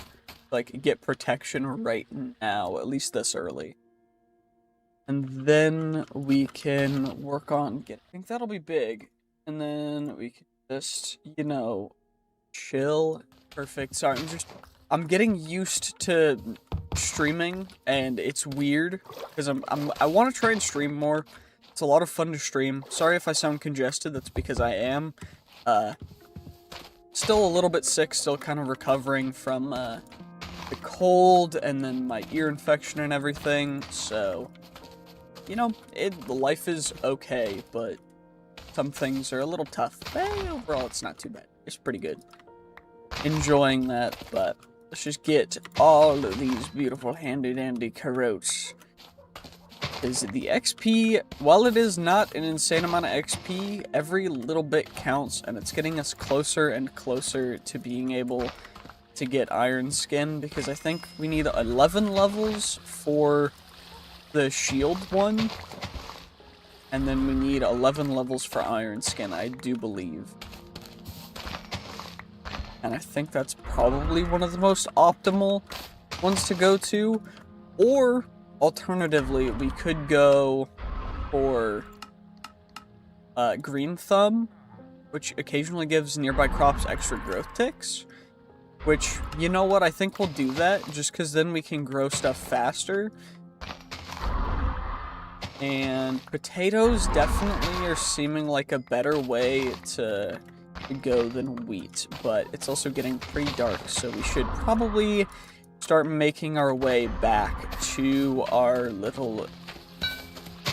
like, get protection right now, at least this early. And then we can work on I think that'll be big, and then we can just, you know, chill. Perfect. Sorry, I'm getting used to streaming, and it's weird because I want to try and stream more. It's a lot of fun to stream. Sorry if I sound congested. That's because I am. Still a little bit sick. Still kind of recovering from the cold and then my ear infection and everything. So, you know, life is okay, but some things are a little tough. But overall, it's not too bad. It's pretty good. Enjoying that, but let's just get all of these beautiful handy-dandy carrots. is the XP, while it is not an insane amount of XP, every little bit counts, and it's getting us closer and closer to being able to get Iron Skin, because I think we need 11 levels for the shield one, and then we need 11 levels for Iron Skin, I do believe. And I think that's probably one of the most optimal ones to go to, or alternatively, we could go for Green Thumb, which occasionally gives nearby crops extra growth ticks. Which, you know what, I think we'll do that, just because then we can grow stuff faster. And potatoes definitely are seeming like a better way to go than wheat, but it's also getting pretty dark, so we should probably start making our way back to our little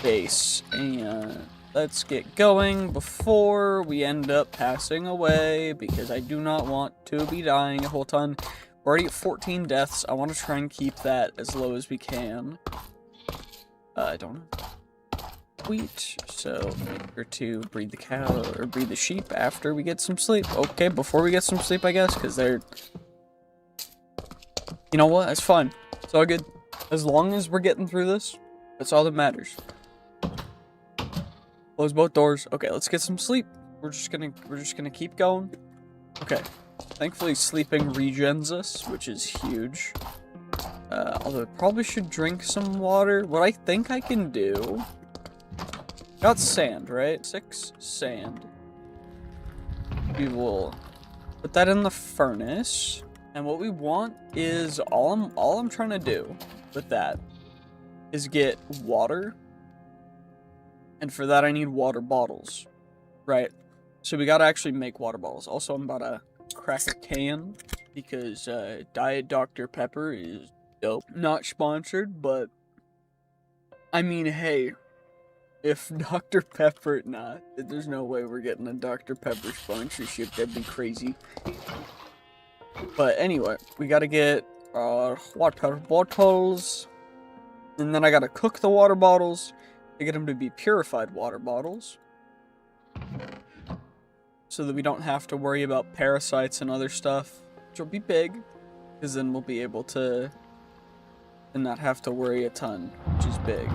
base, and let's get going before we end up passing away, because I do not want to be dying a whole ton. We're already at 14 deaths. I want to try and keep that as low as we can. I don't know. Wheat, so make sure to breed the cow, or breed the sheep after we get some sleep. Okay, before we get some sleep, I guess, because they're... You know what? It's fine. It's all good. As long as we're getting through this, that's all that matters. Close both doors. Okay, let's get some sleep. We're just gonna keep going. Okay. Thankfully, sleeping regens us, which is huge. Although I probably should drink some water. What I think I can do... Got sand, right? 6 sand. We will put that in the furnace. And what we want is, all I'm trying to do with that is get water. And for that I need water bottles. Right? So we gotta actually make water bottles. Also, I'm about to crack a can, because Diet Dr. Pepper is dope. Not sponsored, but I mean, hey, if Dr. Pepper, nah, there's no way we're getting a Dr. Pepper sponsorship. That'd be crazy. But anyway, we gotta get water bottles, and then I gotta cook the water bottles to get them to be purified water bottles, so that we don't have to worry about parasites and other stuff, which will be big, because then we'll be able to not have to worry a ton, which is big.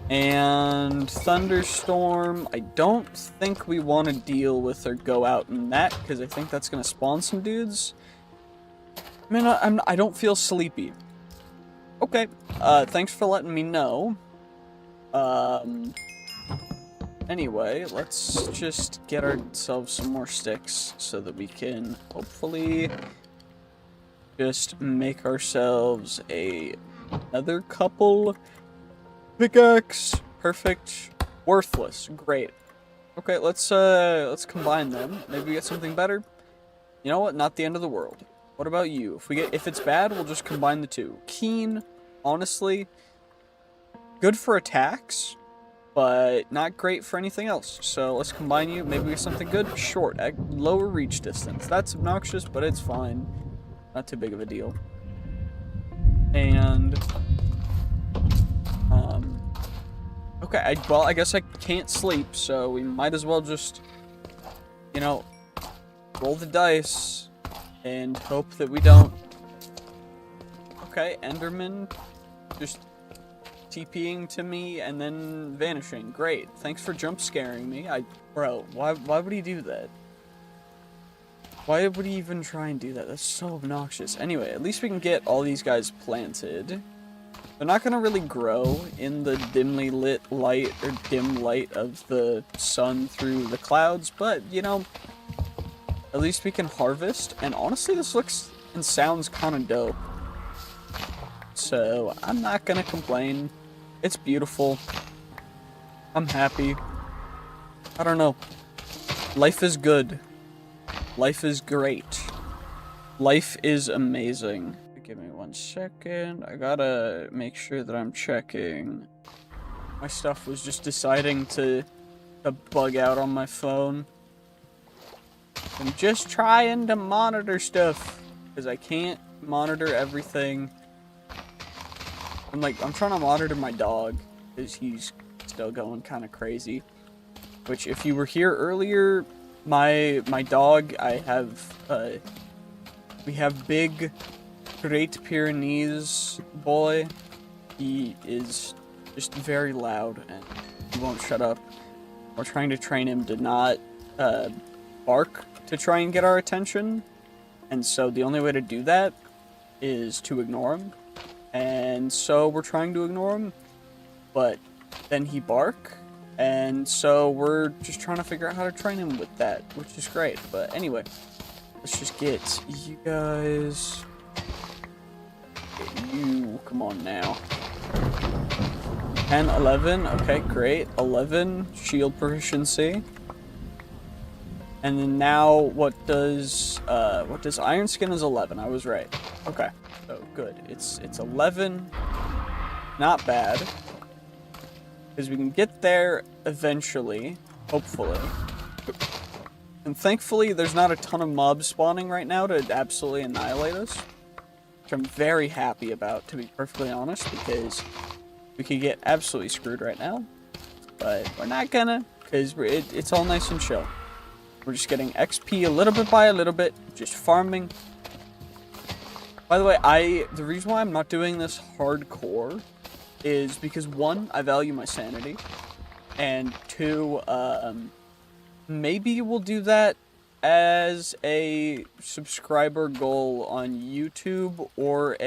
And Thunderstorm, I don't think we want to deal with or go out in that, because I think that's going to spawn some dudes. I mean, I don't feel sleepy. Okay, thanks for letting me know. Anyway, let's just get ourselves some more sticks, so that we can hopefully just make ourselves another couple pickaxe. Perfect. Worthless. Great. Okay, let's combine them. Maybe we get something better. You know what? Not the end of the world. What about you? If it's bad, we'll just combine the two. Keen, honestly, good for attacks, but not great for anything else. So let's combine you. Maybe we get something good. Short, at lower reach distance. That's obnoxious, but it's fine. Not too big of a deal. And okay, well, I guess I can't sleep, so we might as well just, you know, roll the dice and hope that we don't. Okay, Enderman just TPing to me and then vanishing. Great. Thanks for jump scaring me. Bro, why would he do that? Why would he even try and do that? That's so obnoxious. Anyway, at least we can get all these guys planted. They're not going to really grow in the dimly lit light, or dim light of the sun through the clouds, but, you know, at least we can harvest. And honestly, this looks and sounds kind of dope. So, I'm not going to complain. It's beautiful. I'm happy. I don't know. Life is good. Life is great. Life is amazing. Give me 1 second. I gotta make sure that I'm checking. My stuff was just deciding to bug out on my phone. I'm just trying to monitor stuff, because I can't monitor everything. I'm trying to monitor my dog, because he's still going kind of crazy. Which, if you were here earlier, my dog, we have Big Great Pyrenees boy. He is just very loud, and he won't shut up. We're trying to train him to not bark to try and get our attention, and so the only way to do that is to ignore him. And so we're trying to ignore him, but then he bark, and so we're just trying to figure out how to train him with that, which is great. But anyway, let's just get you guys. Get you, come on now. 10, 11, okay, great. 11, shield proficiency. And then now, what does Iron Skin is 11, I was right. Okay, so good. It's 11, not bad. Because we can get there eventually, hopefully. And thankfully, there's not a ton of mobs spawning right now to absolutely annihilate us. Which I'm very happy about, to be perfectly honest, because we could get absolutely screwed right now. But we're not gonna, because it's all nice and chill. We're just getting XP a little bit by a little bit, just farming. By the way, the reason why I'm not doing this hardcore is because, one, I value my sanity, and two, maybe we'll do that as a subscriber goal on YouTube, or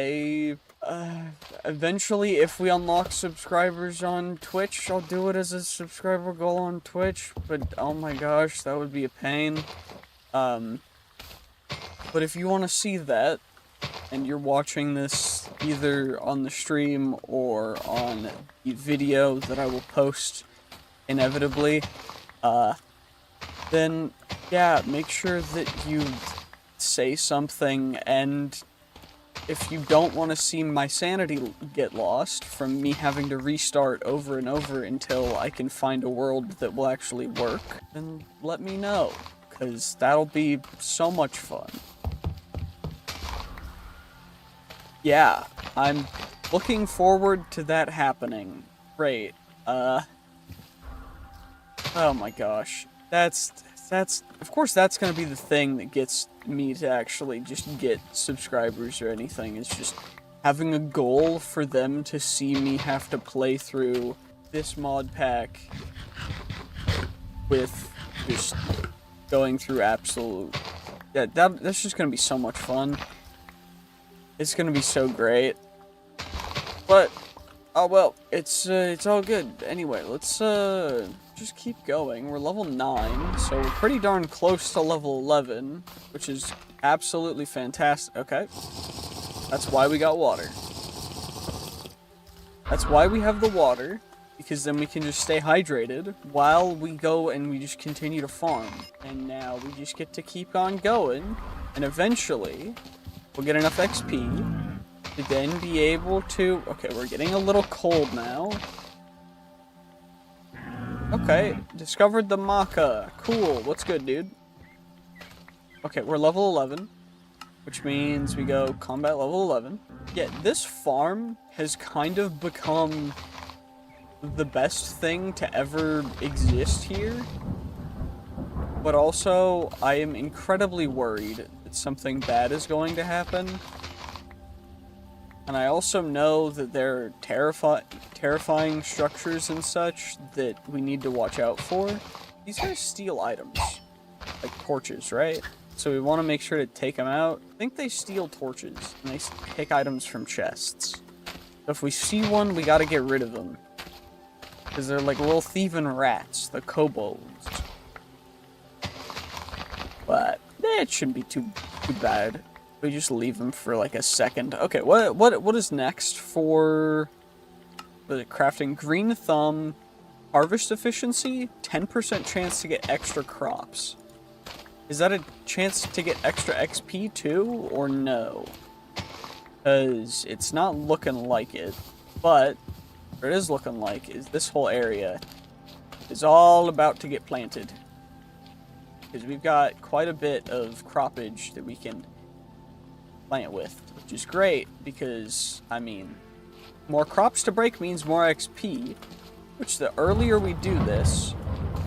eventually, if we unlock subscribers on Twitch, I'll do it as a subscriber goal on Twitch, but oh my gosh, that would be a pain. But if you want to see that, and you're watching this either on the stream or on the video that I will post inevitably, then yeah, make sure that you say something. And if you don't want to see my sanity get lost from me having to restart over and over until I can find a world that will actually work, then let me know, because that'll be so much fun. Yeah, I'm looking forward to that happening. Great. Oh my gosh. Of course that's gonna be the thing that gets me to actually just get subscribers or anything, is just having a goal for them to see me have to play through this mod pack with just going through absolute... Yeah, that's just gonna be so much fun. It's gonna be so great. But, oh well, it's all good. Anyway, let's just keep going. We're level 9, so we're pretty darn close to level 11, which is absolutely fantastic. Okay, that's why we got water. That's why we have the water, because then we can just stay hydrated while we go and we just continue to farm. And now we just get to keep on going, and eventually we'll get enough XP to then be able to... Okay, we're getting a little cold now. Okay, discovered the maca. Cool, what's good, dude? Okay, we're level 11, which means we go combat level 11. Yeah, this farm has kind of become the best thing to ever exist here. But also, I am incredibly worried that something bad is going to happen. And I also know that there are terrifying structures and such that we need to watch out for. These guys steal items, like torches, right? So we want to make sure to take them out. I think they steal torches, and they take items from chests. So if we see one, we gotta get rid of them. Because they're like little thieving rats, the kobolds. But it shouldn't be too bad. We just leave them for like a second. Okay, what is next for the crafting? Green thumb, harvest efficiency, 10% chance to get extra crops. Is that a chance to get extra XP too, or no? Because it's not looking like it, but what it is looking like is this whole area is all about to get planted. Because we've got quite a bit of croppage that we can plant with, which is great because, I mean, more crops to break means more XP, which the earlier we do this,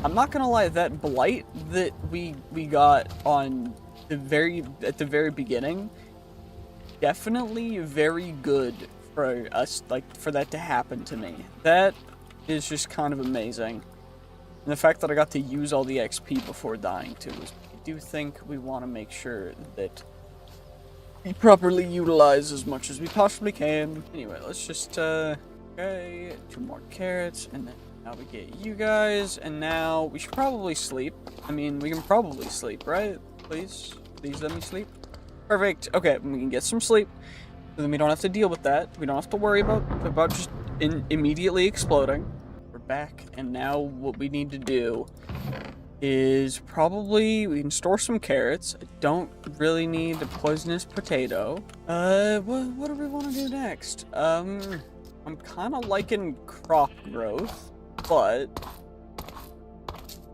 I'm not gonna lie, that blight that we got on at the very beginning, definitely very good for us, like, for that to happen to me. That is just kind of amazing. And the fact that I got to use all the XP before dying too is, I do think we want to make sure that we properly utilize as much as we possibly can. Anyway, let's just, okay, 2 more carrots, and then now we get you guys, and now we should probably sleep. I mean, we can probably sleep, right? Please let me sleep. Perfect. Okay, we can get some sleep, so then we don't have to deal with that. We don't have to worry about just immediately exploding. We're back, and now what we need to do is probably we can store some carrots. I don't really need a poisonous potato. What do we want to do next? I'm kind of liking crop growth, but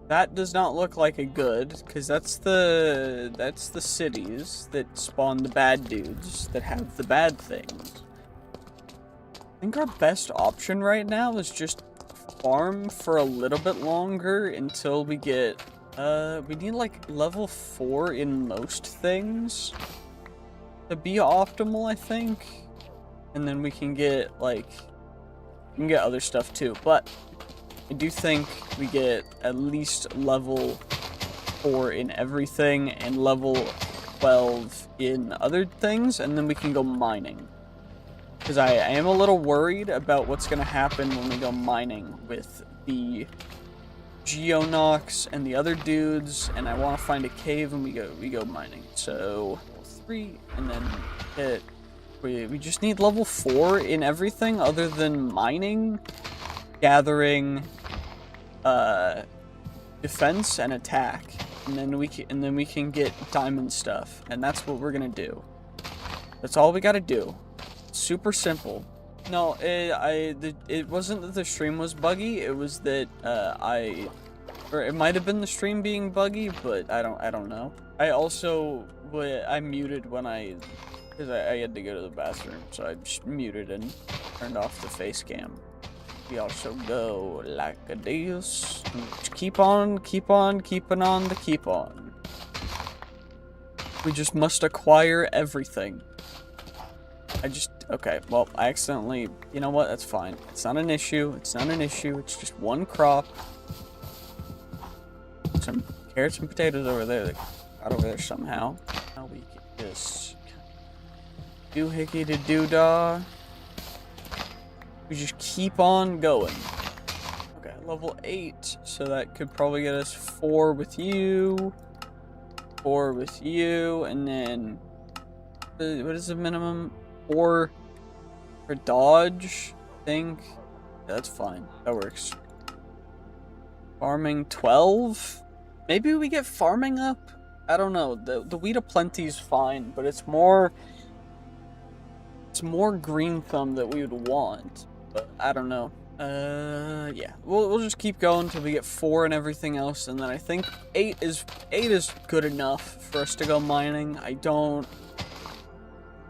that does not look like a good, because that's the cities that spawn the bad dudes that have the bad things. I think our best option right now is just farm for a little bit longer until we get, we need like level 4 in most things to be optimal, I think. And then we can get, like, we can get other stuff too, but I do think we get at least level 4 in everything and level 12 in other things, and then we can go mining. Because I am a little worried about what's going to happen when we go mining with the Geonox and the other dudes, and I want to find a cave and we go mining. So 3, and then we just need level 4 in everything other than mining, gathering, defense, and attack, and then we can get diamond stuff, and that's what we're gonna do. That's all we gotta do. Super simple. No, it wasn't that the stream was buggy. It was that or it might have been the stream being buggy, but I don't know. I muted when because I had to go to the bathroom, so I just muted and turned off the face cam. We also go like this. Just keep on keeping on the keep on. We just must acquire everything. Okay, well, I accidentally, you know what, that's fine. It's not an issue, it's just one crop. Some carrots and potatoes over there that got over there somehow. Now we can just doohickey to doodah. We just keep on going. Okay, level 8, so that could probably get us 4 with you, 4 with you, and then, what is the minimum? 4 for dodge, I think. Yeah, that's fine. That works. Farming 12? Maybe we get farming up? I don't know. The Wheat of Plenty's fine, but it's more green thumb that we would want. But I don't know. Yeah. We'll just keep going until we get 4 and everything else, and then I think 8 is good enough for us to go mining.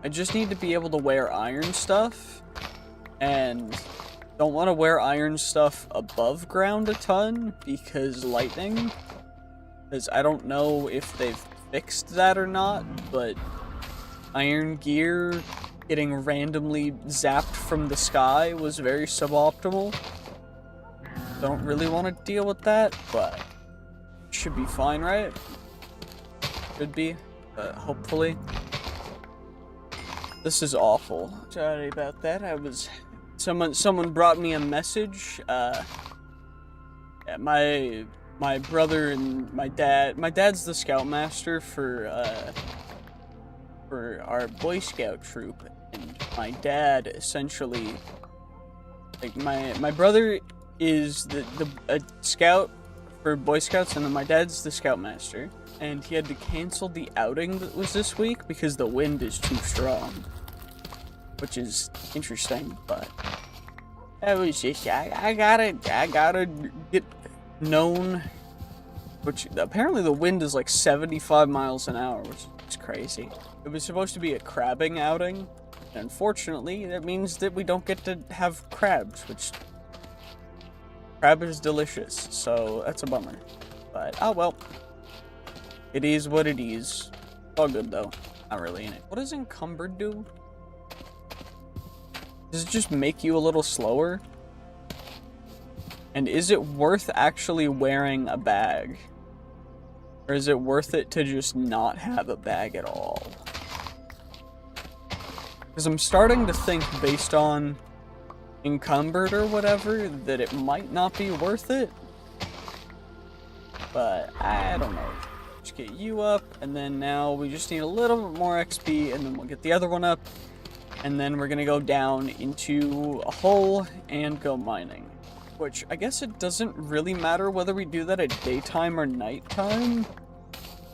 I just need to be able to wear iron stuff, and don't want to wear iron stuff above ground a ton because lightning. Because I don't know if they've fixed that or not, but iron gear getting randomly zapped from the sky was very suboptimal. Don't really want to deal with that, but should be fine, right? Should be, hopefully. This is awful. Sorry about that. Someone brought me a message. Yeah, my brother and my dad's the scoutmaster for our Boy Scout troop, and my dad essentially, like, my brother is a scout for Boy Scouts, and then my dad's the scoutmaster. And he had to cancel the outing that was this week because the wind is too strong. Which is interesting, but that was just, I gotta get known. Which, apparently the wind is like 75 miles an hour, which is crazy. It was supposed to be a crabbing outing, Unfortunately, that means that we don't get to have crabs, which... crab is delicious, so that's a bummer. But, oh well. It is what it is. All good, though. Not really in it. What does encumbered do? Does it just make you a little slower? And is it worth actually wearing a bag? Or is it worth it to just not have a bag at all? Because I'm starting to think, based on encumbered or whatever, that it might not be worth it. But I don't know. Just get you up, and then now we just need a little bit more XP, and then we'll get the other one up. And then we're gonna go down into a hole and go mining. Which, I guess it doesn't really matter whether we do that at daytime or nighttime.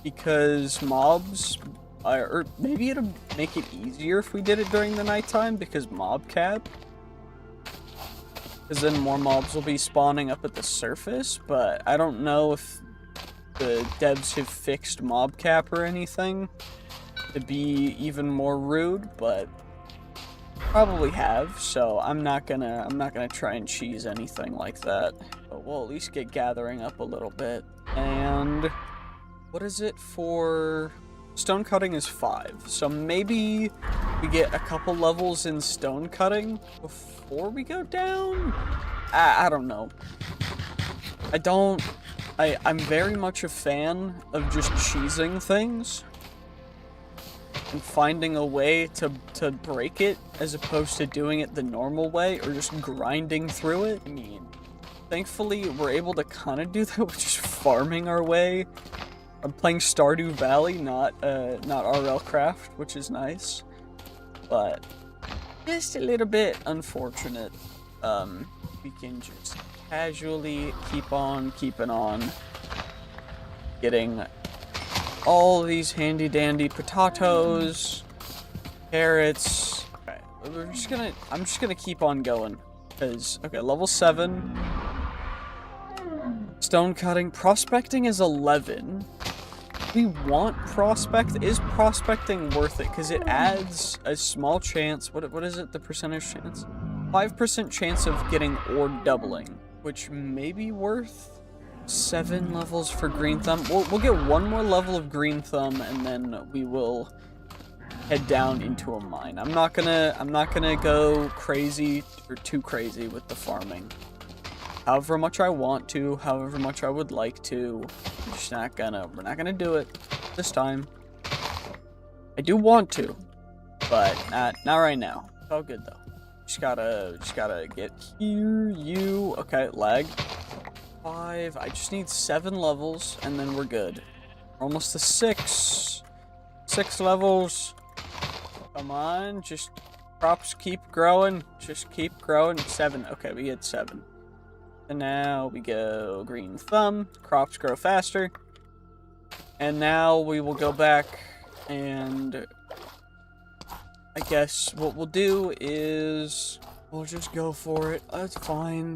Because mobs... or maybe it'll make it easier if we did it during the nighttime, because mob cap. Because then more mobs will be spawning up at the surface, but I don't know if the devs have fixed mob cap or anything to be even more rude, but probably have, so I'm not gonna try and cheese anything like that. But we'll at least get gathering up a little bit. And what is it for... stone cutting is 5, so maybe we get a couple levels in stone cutting before we go down? I don't know. I'm very much a fan of just cheesing things and finding a way to break it as opposed to doing it the normal way or just grinding through it. I mean, thankfully we're able to kind of do that with just farming our way. I'm playing Stardew Valley, not RLCraft, which is nice, but just a little bit unfortunate. We can just casually keep on keeping on, getting all these handy dandy potatoes, carrots. Okay, I'm just gonna keep on going, because okay, level 7. Stone cutting. Prospecting is 11. We want prospect. Is prospecting worth it? Because it adds a small chance. What is it? The percentage chance? 5% chance of getting ore doubling, which may be worth 7 levels for green thumb. We'll get 1 more level of green thumb, and then we will head down into a mine. I'm not gonna go crazy or too crazy with the farming. However much I want to, however much I would like to, we're just not gonna, we're not gonna do it this time. I do want to, but not right now. It's all good though. Just gotta get here, you, okay, lag. 5, I just need 7 levels, and then we're good. We're almost to 6. 6 levels. Come on, just, crops keep growing, just keep growing. 7, okay, we hit 7. And now we go green thumb, crops grow faster. And now we will go back and I guess what we'll do is we'll just go for it. That's fine.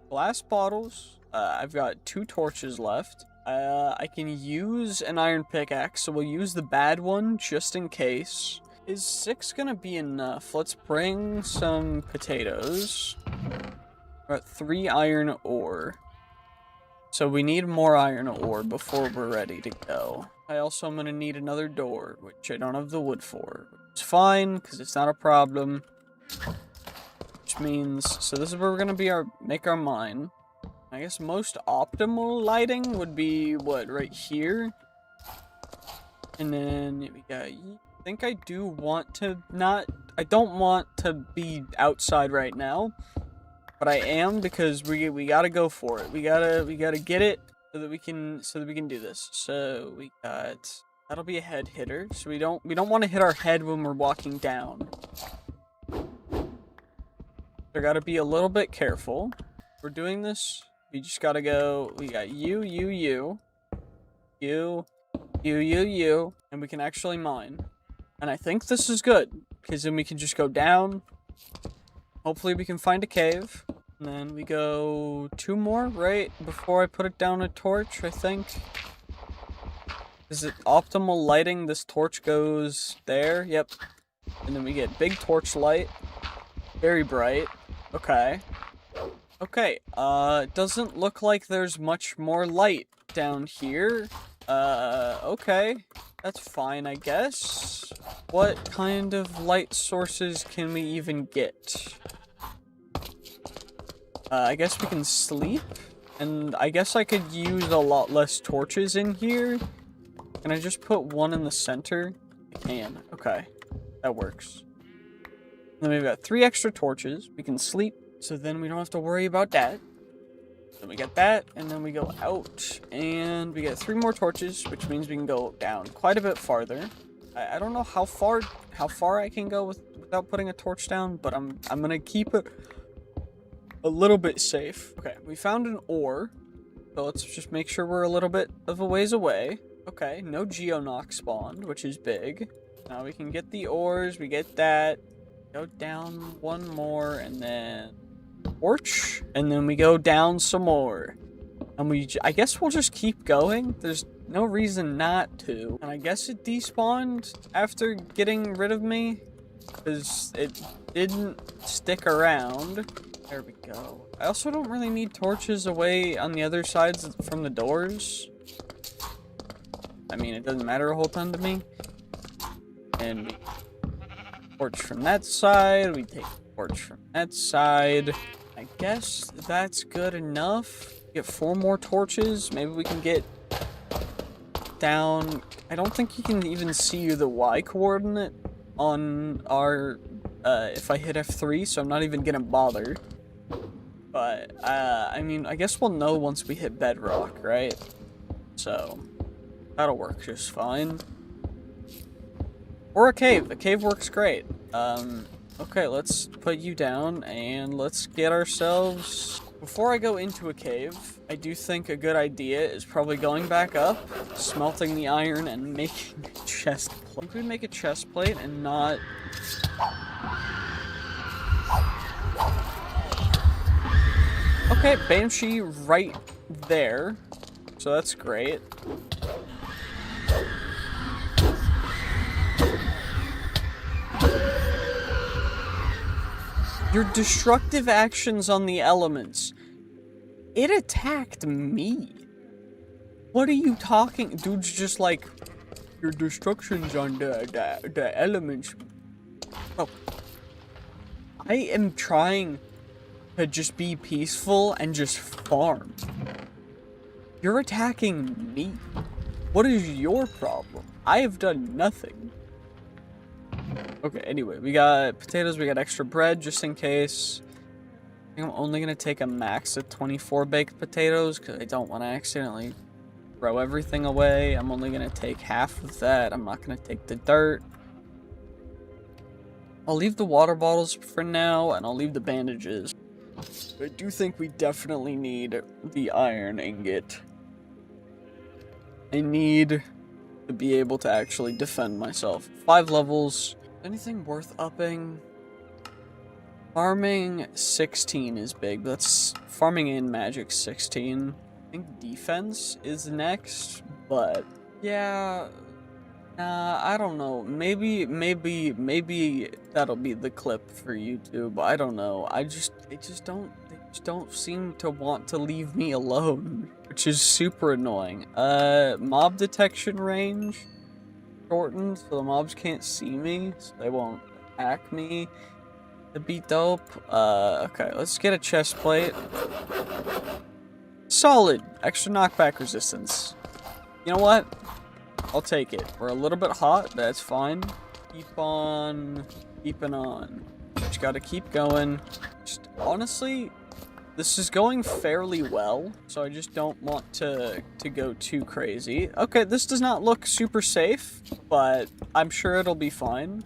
Glass bottles. I've got 2 torches left. I can use an iron pickaxe, so we'll use the bad one just in case. Is 6 gonna be enough? Let's bring some potatoes. We're at 3 iron ore. So we need more iron ore before we're ready to go. I also am gonna need another door, which I don't have the wood for. It's fine, because it's not a problem. Which means, so this is where we're gonna be make our mine. I guess most optimal lighting would be, what, right here? And then we got, I think I do want to I don't want to be outside right now. But I am, because we gotta go for it. We gotta get it so that we can do this. So we got, that'll be a head hitter. So we don't want to hit our head when we're walking down. So gotta be a little bit careful. We're doing this. We just gotta go. We got you, and we can actually mine. And I think this is good, because then we can just go down. Hopefully we can find a cave. And then we go 2 more, right? Before I put it down a torch, I think. Is it optimal lighting? This torch goes there? Yep. And then we get big torch light. Very bright. Okay. Okay, doesn't look like there's much more light down here. Okay. That's fine, I guess. What kind of light sources can we even get? I guess we can sleep. And I guess I could use a lot less torches in here. Can I just put one in the center? I can. Okay. That works. Then we've got 3 extra torches. We can sleep, so then we don't have to worry about that. Then we get that, and then we go out, and we get 3 more torches, which means we can go down quite a bit farther. I don't know how far I can go without putting a torch down, but I'm gonna keep it a little bit safe. Okay, we found an ore, so let's just make sure we're a little bit of a ways away. Okay, no geonox spawned, which is big. Now we can get the ores, we get that. Go down 1 more, and then torch, and then we go down some more. And I guess we'll just keep going. There's no reason not to. And I guess it despawned after getting rid of me, because it didn't stick around. There we go. I also don't really need torches away on the other sides from the doors. I mean, it doesn't matter a whole ton to me. And we torch from that side, we take torch from that side. I guess that's good enough. Get 4 more torches. Maybe we can get down. I don't think you can even see the Y coordinate on our, if I hit F3, so I'm not even gonna bother. But, I mean, I guess we'll know once we hit bedrock, right? So, that'll work just fine. Or a cave. A cave works great. Okay, let's put you down, and let's get ourselves... Before I go into a cave, I do think a good idea is probably going back up, smelting the iron, and making a chest plate. I think we make a chest plate and not... Okay, Banshee right there. So that's great. Your destructive actions on the elements. It attacked me. What are you talking? Dude's just like, your destructions on the elements. Oh. I am trying to just be peaceful and just farm. You're attacking me. What is your problem? I have done nothing. Okay, anyway, we got potatoes, we got extra bread just in case. I think I'm only going to take a max of 24 baked potatoes because I don't want to accidentally throw everything away. I'm only going to take half of that. I'm not going to take the dirt. I'll leave the water bottles for now, and I'll leave the bandages. I do think we definitely need the iron ingot. I need to be able to actually defend myself. 5 levels. Anything worth upping? Farming 16 is big. That's farming and magic 16. I think defense is next, but yeah, I don't know. Maybe that'll be the clip for YouTube. I don't know. They just don't seem to want to leave me alone, which is super annoying. Mob detection range shortened, so the mobs can't see me, so they won't attack me. That'd be dope. Okay, let's get a chest plate. Solid! Extra knockback resistance. You know what? I'll take it. We're a little bit hot, but that's fine. Keep on keeping on. Just gotta keep going. Just, honestly, this is going fairly well, so I just don't want to go too crazy. Okay, this does not look super safe, but I'm sure it'll be fine.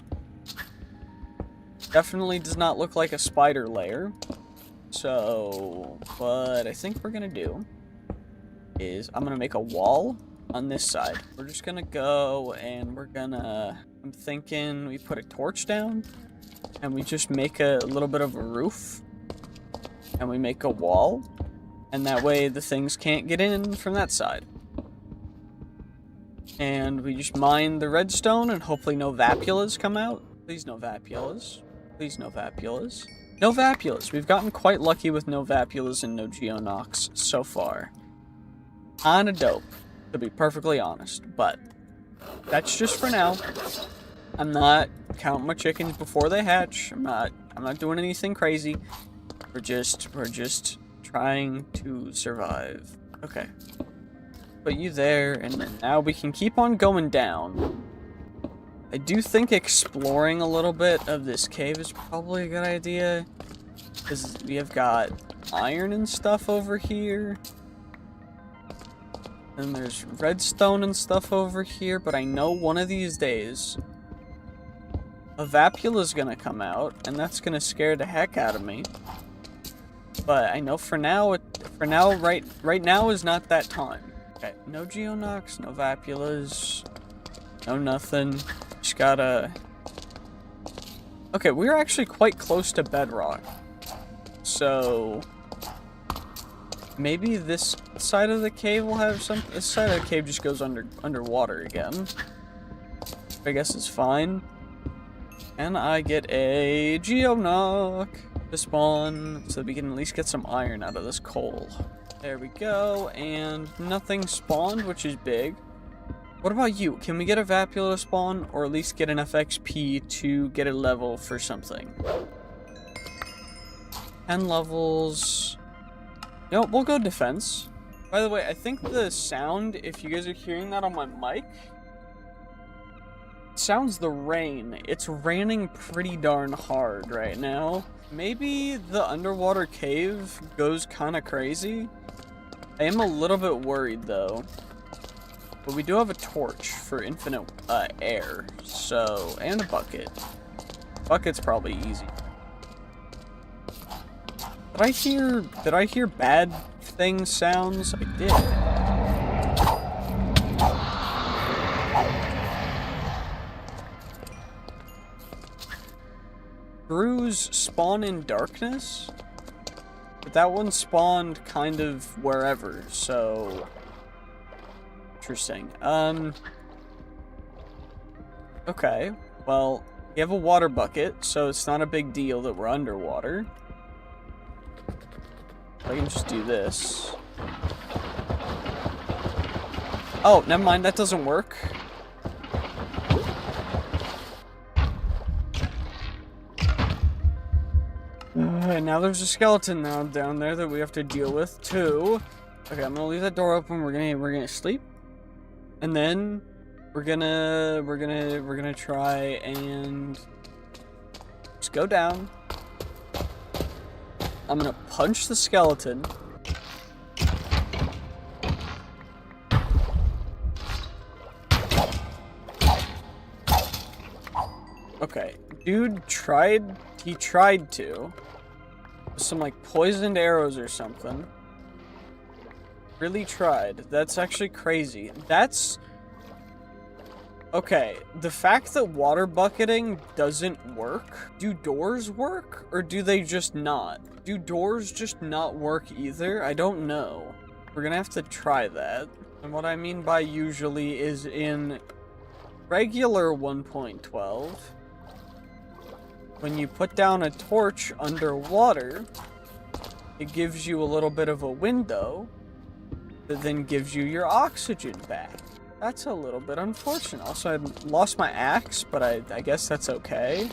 Definitely does not look like a spider lair. So, what I think we're gonna do is I'm gonna make a wall on this side. We're just gonna go and we're gonna, I'm thinking we put a torch down and we just make a little bit of a roof. And we make a wall, and that way the things can't get in from that side. And we just mine the redstone, and hopefully no vapulas come out. Please no vapulas. Please no vapulas. No vapulas. We've gotten quite lucky with no vapulas and no geonox so far. Kinda dope, to be perfectly honest, but that's just for now. I'm not counting my chickens before they hatch. I'm not doing anything crazy. We're just trying to survive. Okay. Put you there, and then now we can keep on going down. I do think exploring a little bit of this cave is probably a good idea, because we have got iron and stuff over here. And there's redstone and stuff over here, but I know one of these days a vapula's gonna come out, and that's gonna scare the heck out of me. But I know for now, right now is not that time. Okay, no geonox, no vapulas, no nothing. Just gotta... Okay, we're actually quite close to bedrock. So... maybe this side of the cave will have some... This side of the cave just goes underwater again. I guess it's fine. And I get a geonock to spawn, so that we can at least get some iron out of this coal. There we go, and nothing spawned, which is big. What about you? Can we get a vapula to spawn, or at least get enough XP to get a level for something? 10 levels. No, we'll go defense. By the way, I think the sound, if you guys are hearing that on my mic, sounds the rain. It's raining pretty darn hard right now. Maybe the underwater cave goes kind of crazy. I am a little bit worried though. But we do have a torch for infinite air. So, and a bucket. Bucket's probably easy. Did I hear bad thing sounds? I did. Brews spawn in darkness? But that one spawned kind of wherever, so... Interesting. Okay, well, we have a water bucket, so it's not a big deal that we're underwater. I can just do this. Oh, never mind, that doesn't work. And now there's a skeleton now down there that we have to deal with too. Okay, I'm gonna leave that door open. We're gonna sleep, and then we're gonna try and just go down. I'm gonna punch the skeleton. Okay, dude tried. He tried to. Some like poisoned arrows or something. Really tried. That's actually crazy. That's... Okay, the fact that water bucketing doesn't work, do doors work? Or do they just not? Do doors just not work either? I don't know. We're gonna have to try that. And what I mean by usually is in regular 1.12, when you put down a torch underwater, it gives you a little bit of a window that then gives you your oxygen back. That's a little bit unfortunate. Also, I lost my axe, but I guess that's okay.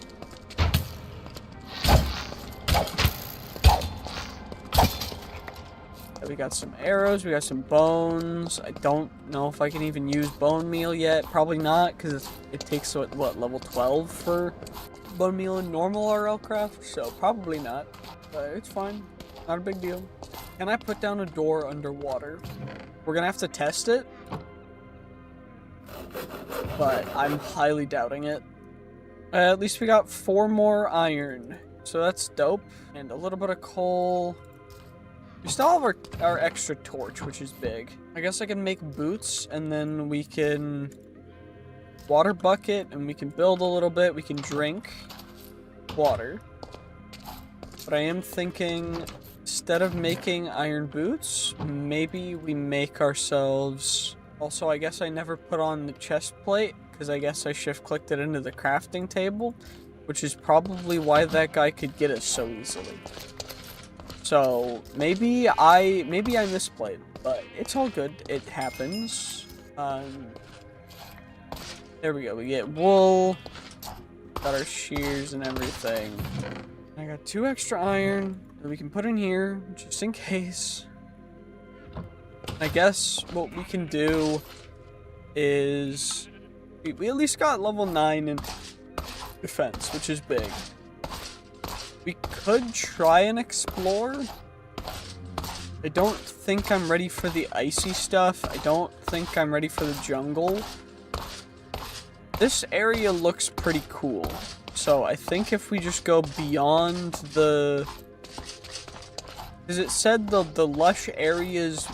We got some arrows, we got some bones. I don't know if I can even use bone meal yet. Probably not, because it takes, what, level 12 for bone meal in normal RLCraft? So, probably not. But it's fine. Not a big deal. Can I put down a door underwater? We're gonna have to test it. But I'm highly doubting it. At least we got 4 more iron. So that's dope. And a little bit of coal. We still have our extra torch, which is big. I guess I can make boots, and then we can water bucket, and we can build a little bit. We can drink water. But I am thinking, instead of making iron boots, maybe we make ourselves... Also, I guess I never put on the chest plate, because I guess I shift-clicked it into the crafting table. which is probably why that guy could get us so easily. So, maybe I misplayed, but it's all good. It happens. There we go. We get wool. Got our shears and everything. I got 2 extra iron that we can put in here, just in case. I guess what we can do is... We at least got level 9 in defense, which is big. We could try and explore. I don't think I'm ready for the icy stuff. I don't think I'm ready for the jungle. This area looks pretty cool. So I think if we just go beyond the... Because it said the lush areas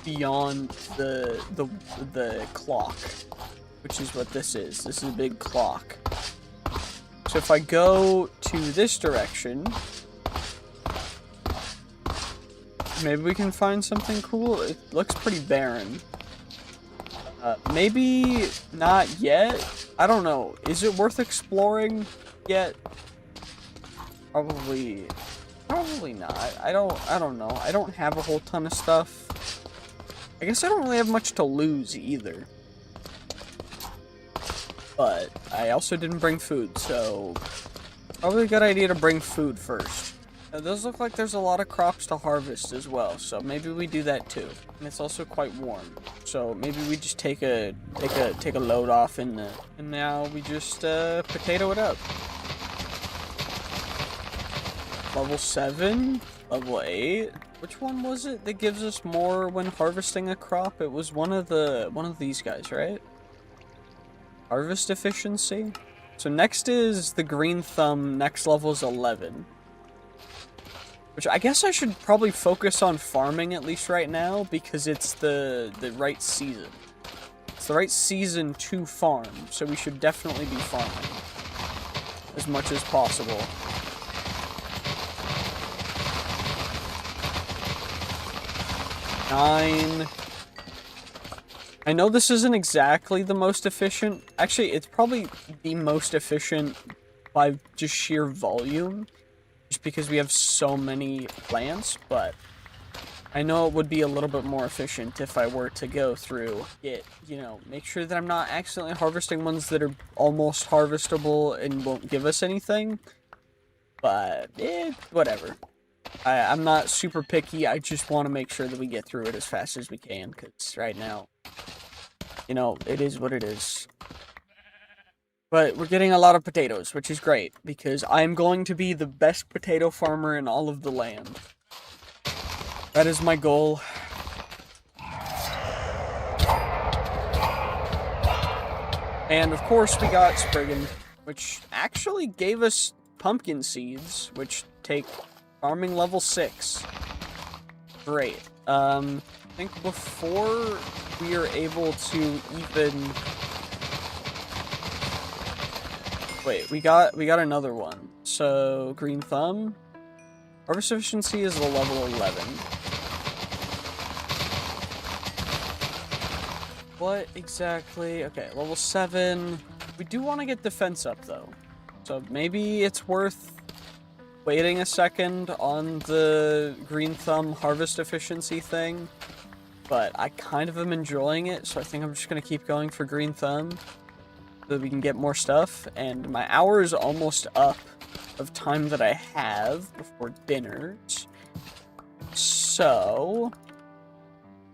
beyond the clock. Which is what this is. This is a big clock. So if I go to this direction, maybe we can find something cool. It looks pretty barren. Maybe not yet. I don't know. Is it worth exploring yet? Probably not. I don't know. I don't have a whole ton of stuff. I guess I don't really have much to lose either. But I also didn't bring food, so probably a good idea to bring food first. It does look like there's a lot of crops to harvest as well, so maybe we do that too. And it's also quite warm, so maybe we just take a load off in the, and now we just potato it up. Level 7, level 8. Which one was it that gives us more when harvesting a crop? It was one of these guys, right? Harvest efficiency. So next is the green thumb. Next level is 11. Which I guess I should probably focus on farming at least right now because it's the right season. It's the right season to farm, so we should definitely be farming as much as possible. Nine. I know this isn't exactly the most efficient. Actually, it's probably the most efficient by just sheer volume. Just because we have so many plants, but I know it would be a little bit more efficient if I were to go through it, you know, make sure that I'm not accidentally harvesting ones that are almost harvestable and won't give us anything. But, whatever. I'm not super picky, I just want to make sure that we get through it as fast as we can, because right now, you know, it is what it is. But we're getting a lot of potatoes, which is great, because I'm going to be the best potato farmer in all of the land. That is my goal. And of course we got Spriggan, which actually gave us pumpkin seeds, which take farming level 6. Great. I think before we are able to even... Wait, we got another one. So, green thumb. Harvest efficiency is the level 11. What exactly? Okay, level 7. We do want to get defense up, though. So maybe it's worth waiting a second on the green thumb harvest efficiency thing. But I kind of am enjoying it, so I think I'm just going to keep going for green thumb. So that we can get more stuff. And my hour is almost up of time that I have before dinner. So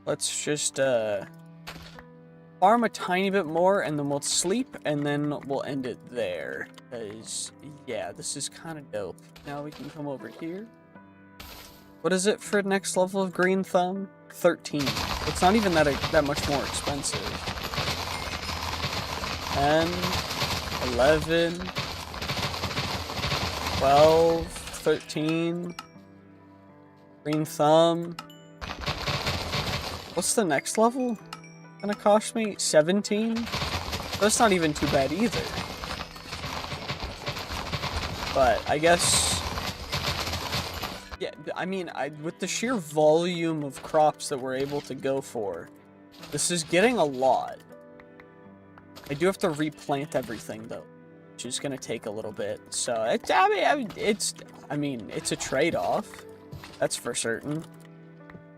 let's just farm a tiny bit more and then we'll sleep and then we'll end it there. Because, yeah, this is kind of dope. Now we can come over here. What is it for next level of green thumb? 13. It's not even that much more expensive. 10, 11, 12, 13, green thumb. What's the next level gonna cost me? 17? That's not even too bad either. But I guess, yeah, I mean, with the sheer volume of crops that we're able to go for, this is getting a lot. I do have to replant everything, though. which is gonna take a little bit. So I mean, it's a trade-off. That's for certain.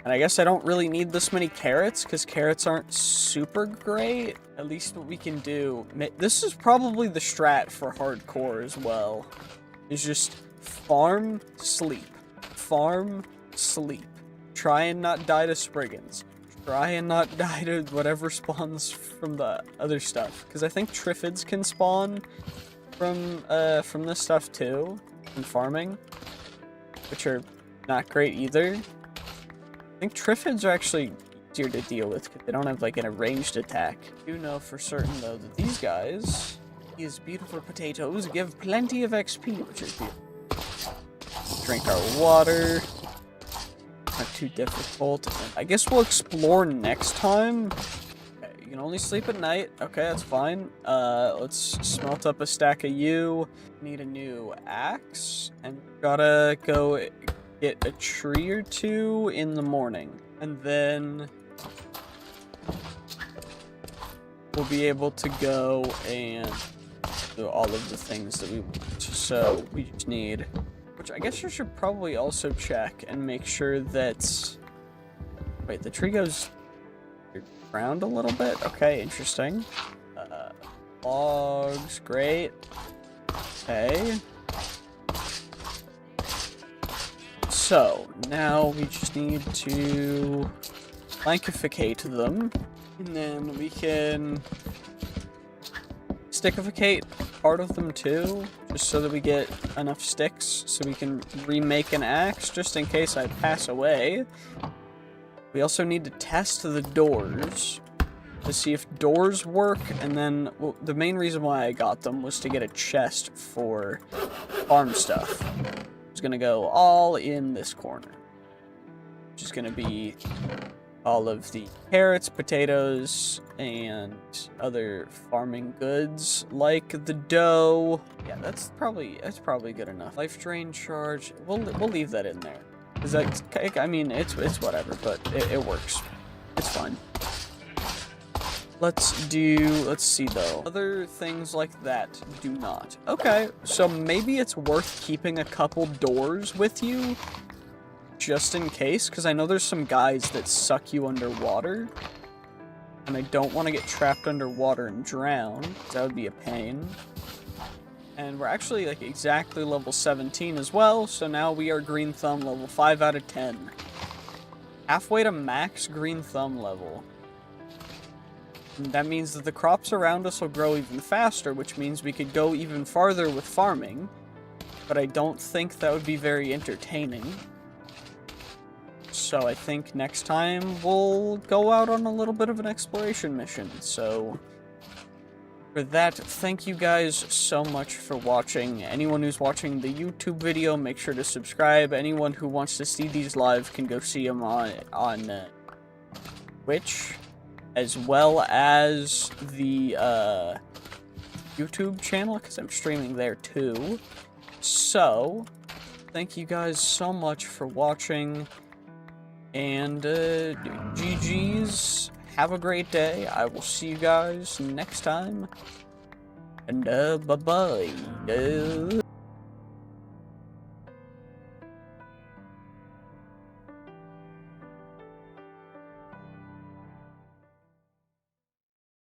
And I guess I don't really need this many carrots, because carrots aren't super great. At least what we can do... This is probably the strat for hardcore as well. Is just farm, sleep. Farm, sleep. Try and not die to Spriggans. Try and not die to whatever spawns from the other stuff. Because I think Triffids can spawn from this stuff too. In farming. Which are not great either. I think Triffids are actually easier to deal with because they don't have like a ranged attack. I do know for certain though that these guys, these beautiful potatoes, give plenty of XP, which is beautiful. Drink our water. Not too difficult. I guess we'll explore next time. Okay, you can only sleep at night. Okay, that's fine. Let's smelt up a stack of yew. Need a new axe. And gotta go get a tree or two in the morning. And then we'll be able to go and do all of the things that we want. So we just need... Which I guess you should probably also check and make sure that... Wait, the tree goes around a little bit? Okay, interesting. Logs, great. Okay. So, now we just need to plankificate them, and then we can stickificate part of them too, just so that we get enough sticks so we can remake an axe, just in case I pass away. We also need to test the doors to see if doors work, and then, well, the main reason why I got them was to get a chest for farm stuff. It's gonna go all in this corner, which is gonna be all of the carrots, potatoes, and other farming goods like the dough. Yeah, that's probably good enough. Life drain charge. We'll leave that in there, cause that's, I mean, it's whatever, but it works. It's fine. Let's see though. Other things like that do not. Okay, so maybe it's worth keeping a couple doors with you, just in case, because I know there's some guys that suck you underwater, and I don't want to get trapped underwater and drown, that would be a pain. And we're actually like exactly level 17 as well, so now we are Green Thumb level 5 out of 10. Halfway to max Green Thumb level. And that means that the crops around us will grow even faster, which means we could go even farther with farming, but I don't think that would be very entertaining. So I think next time we'll go out on a little bit of an exploration mission. So for that, thank you guys so much for watching. Anyone who's watching the YouTube video, make sure to subscribe. Anyone who wants to see these live can go see them on Twitch, as well as the YouTube channel, because I'm streaming there too. So, thank you guys so much for watching, and GG's, have a great day. I will see you guys next time, and bye-bye.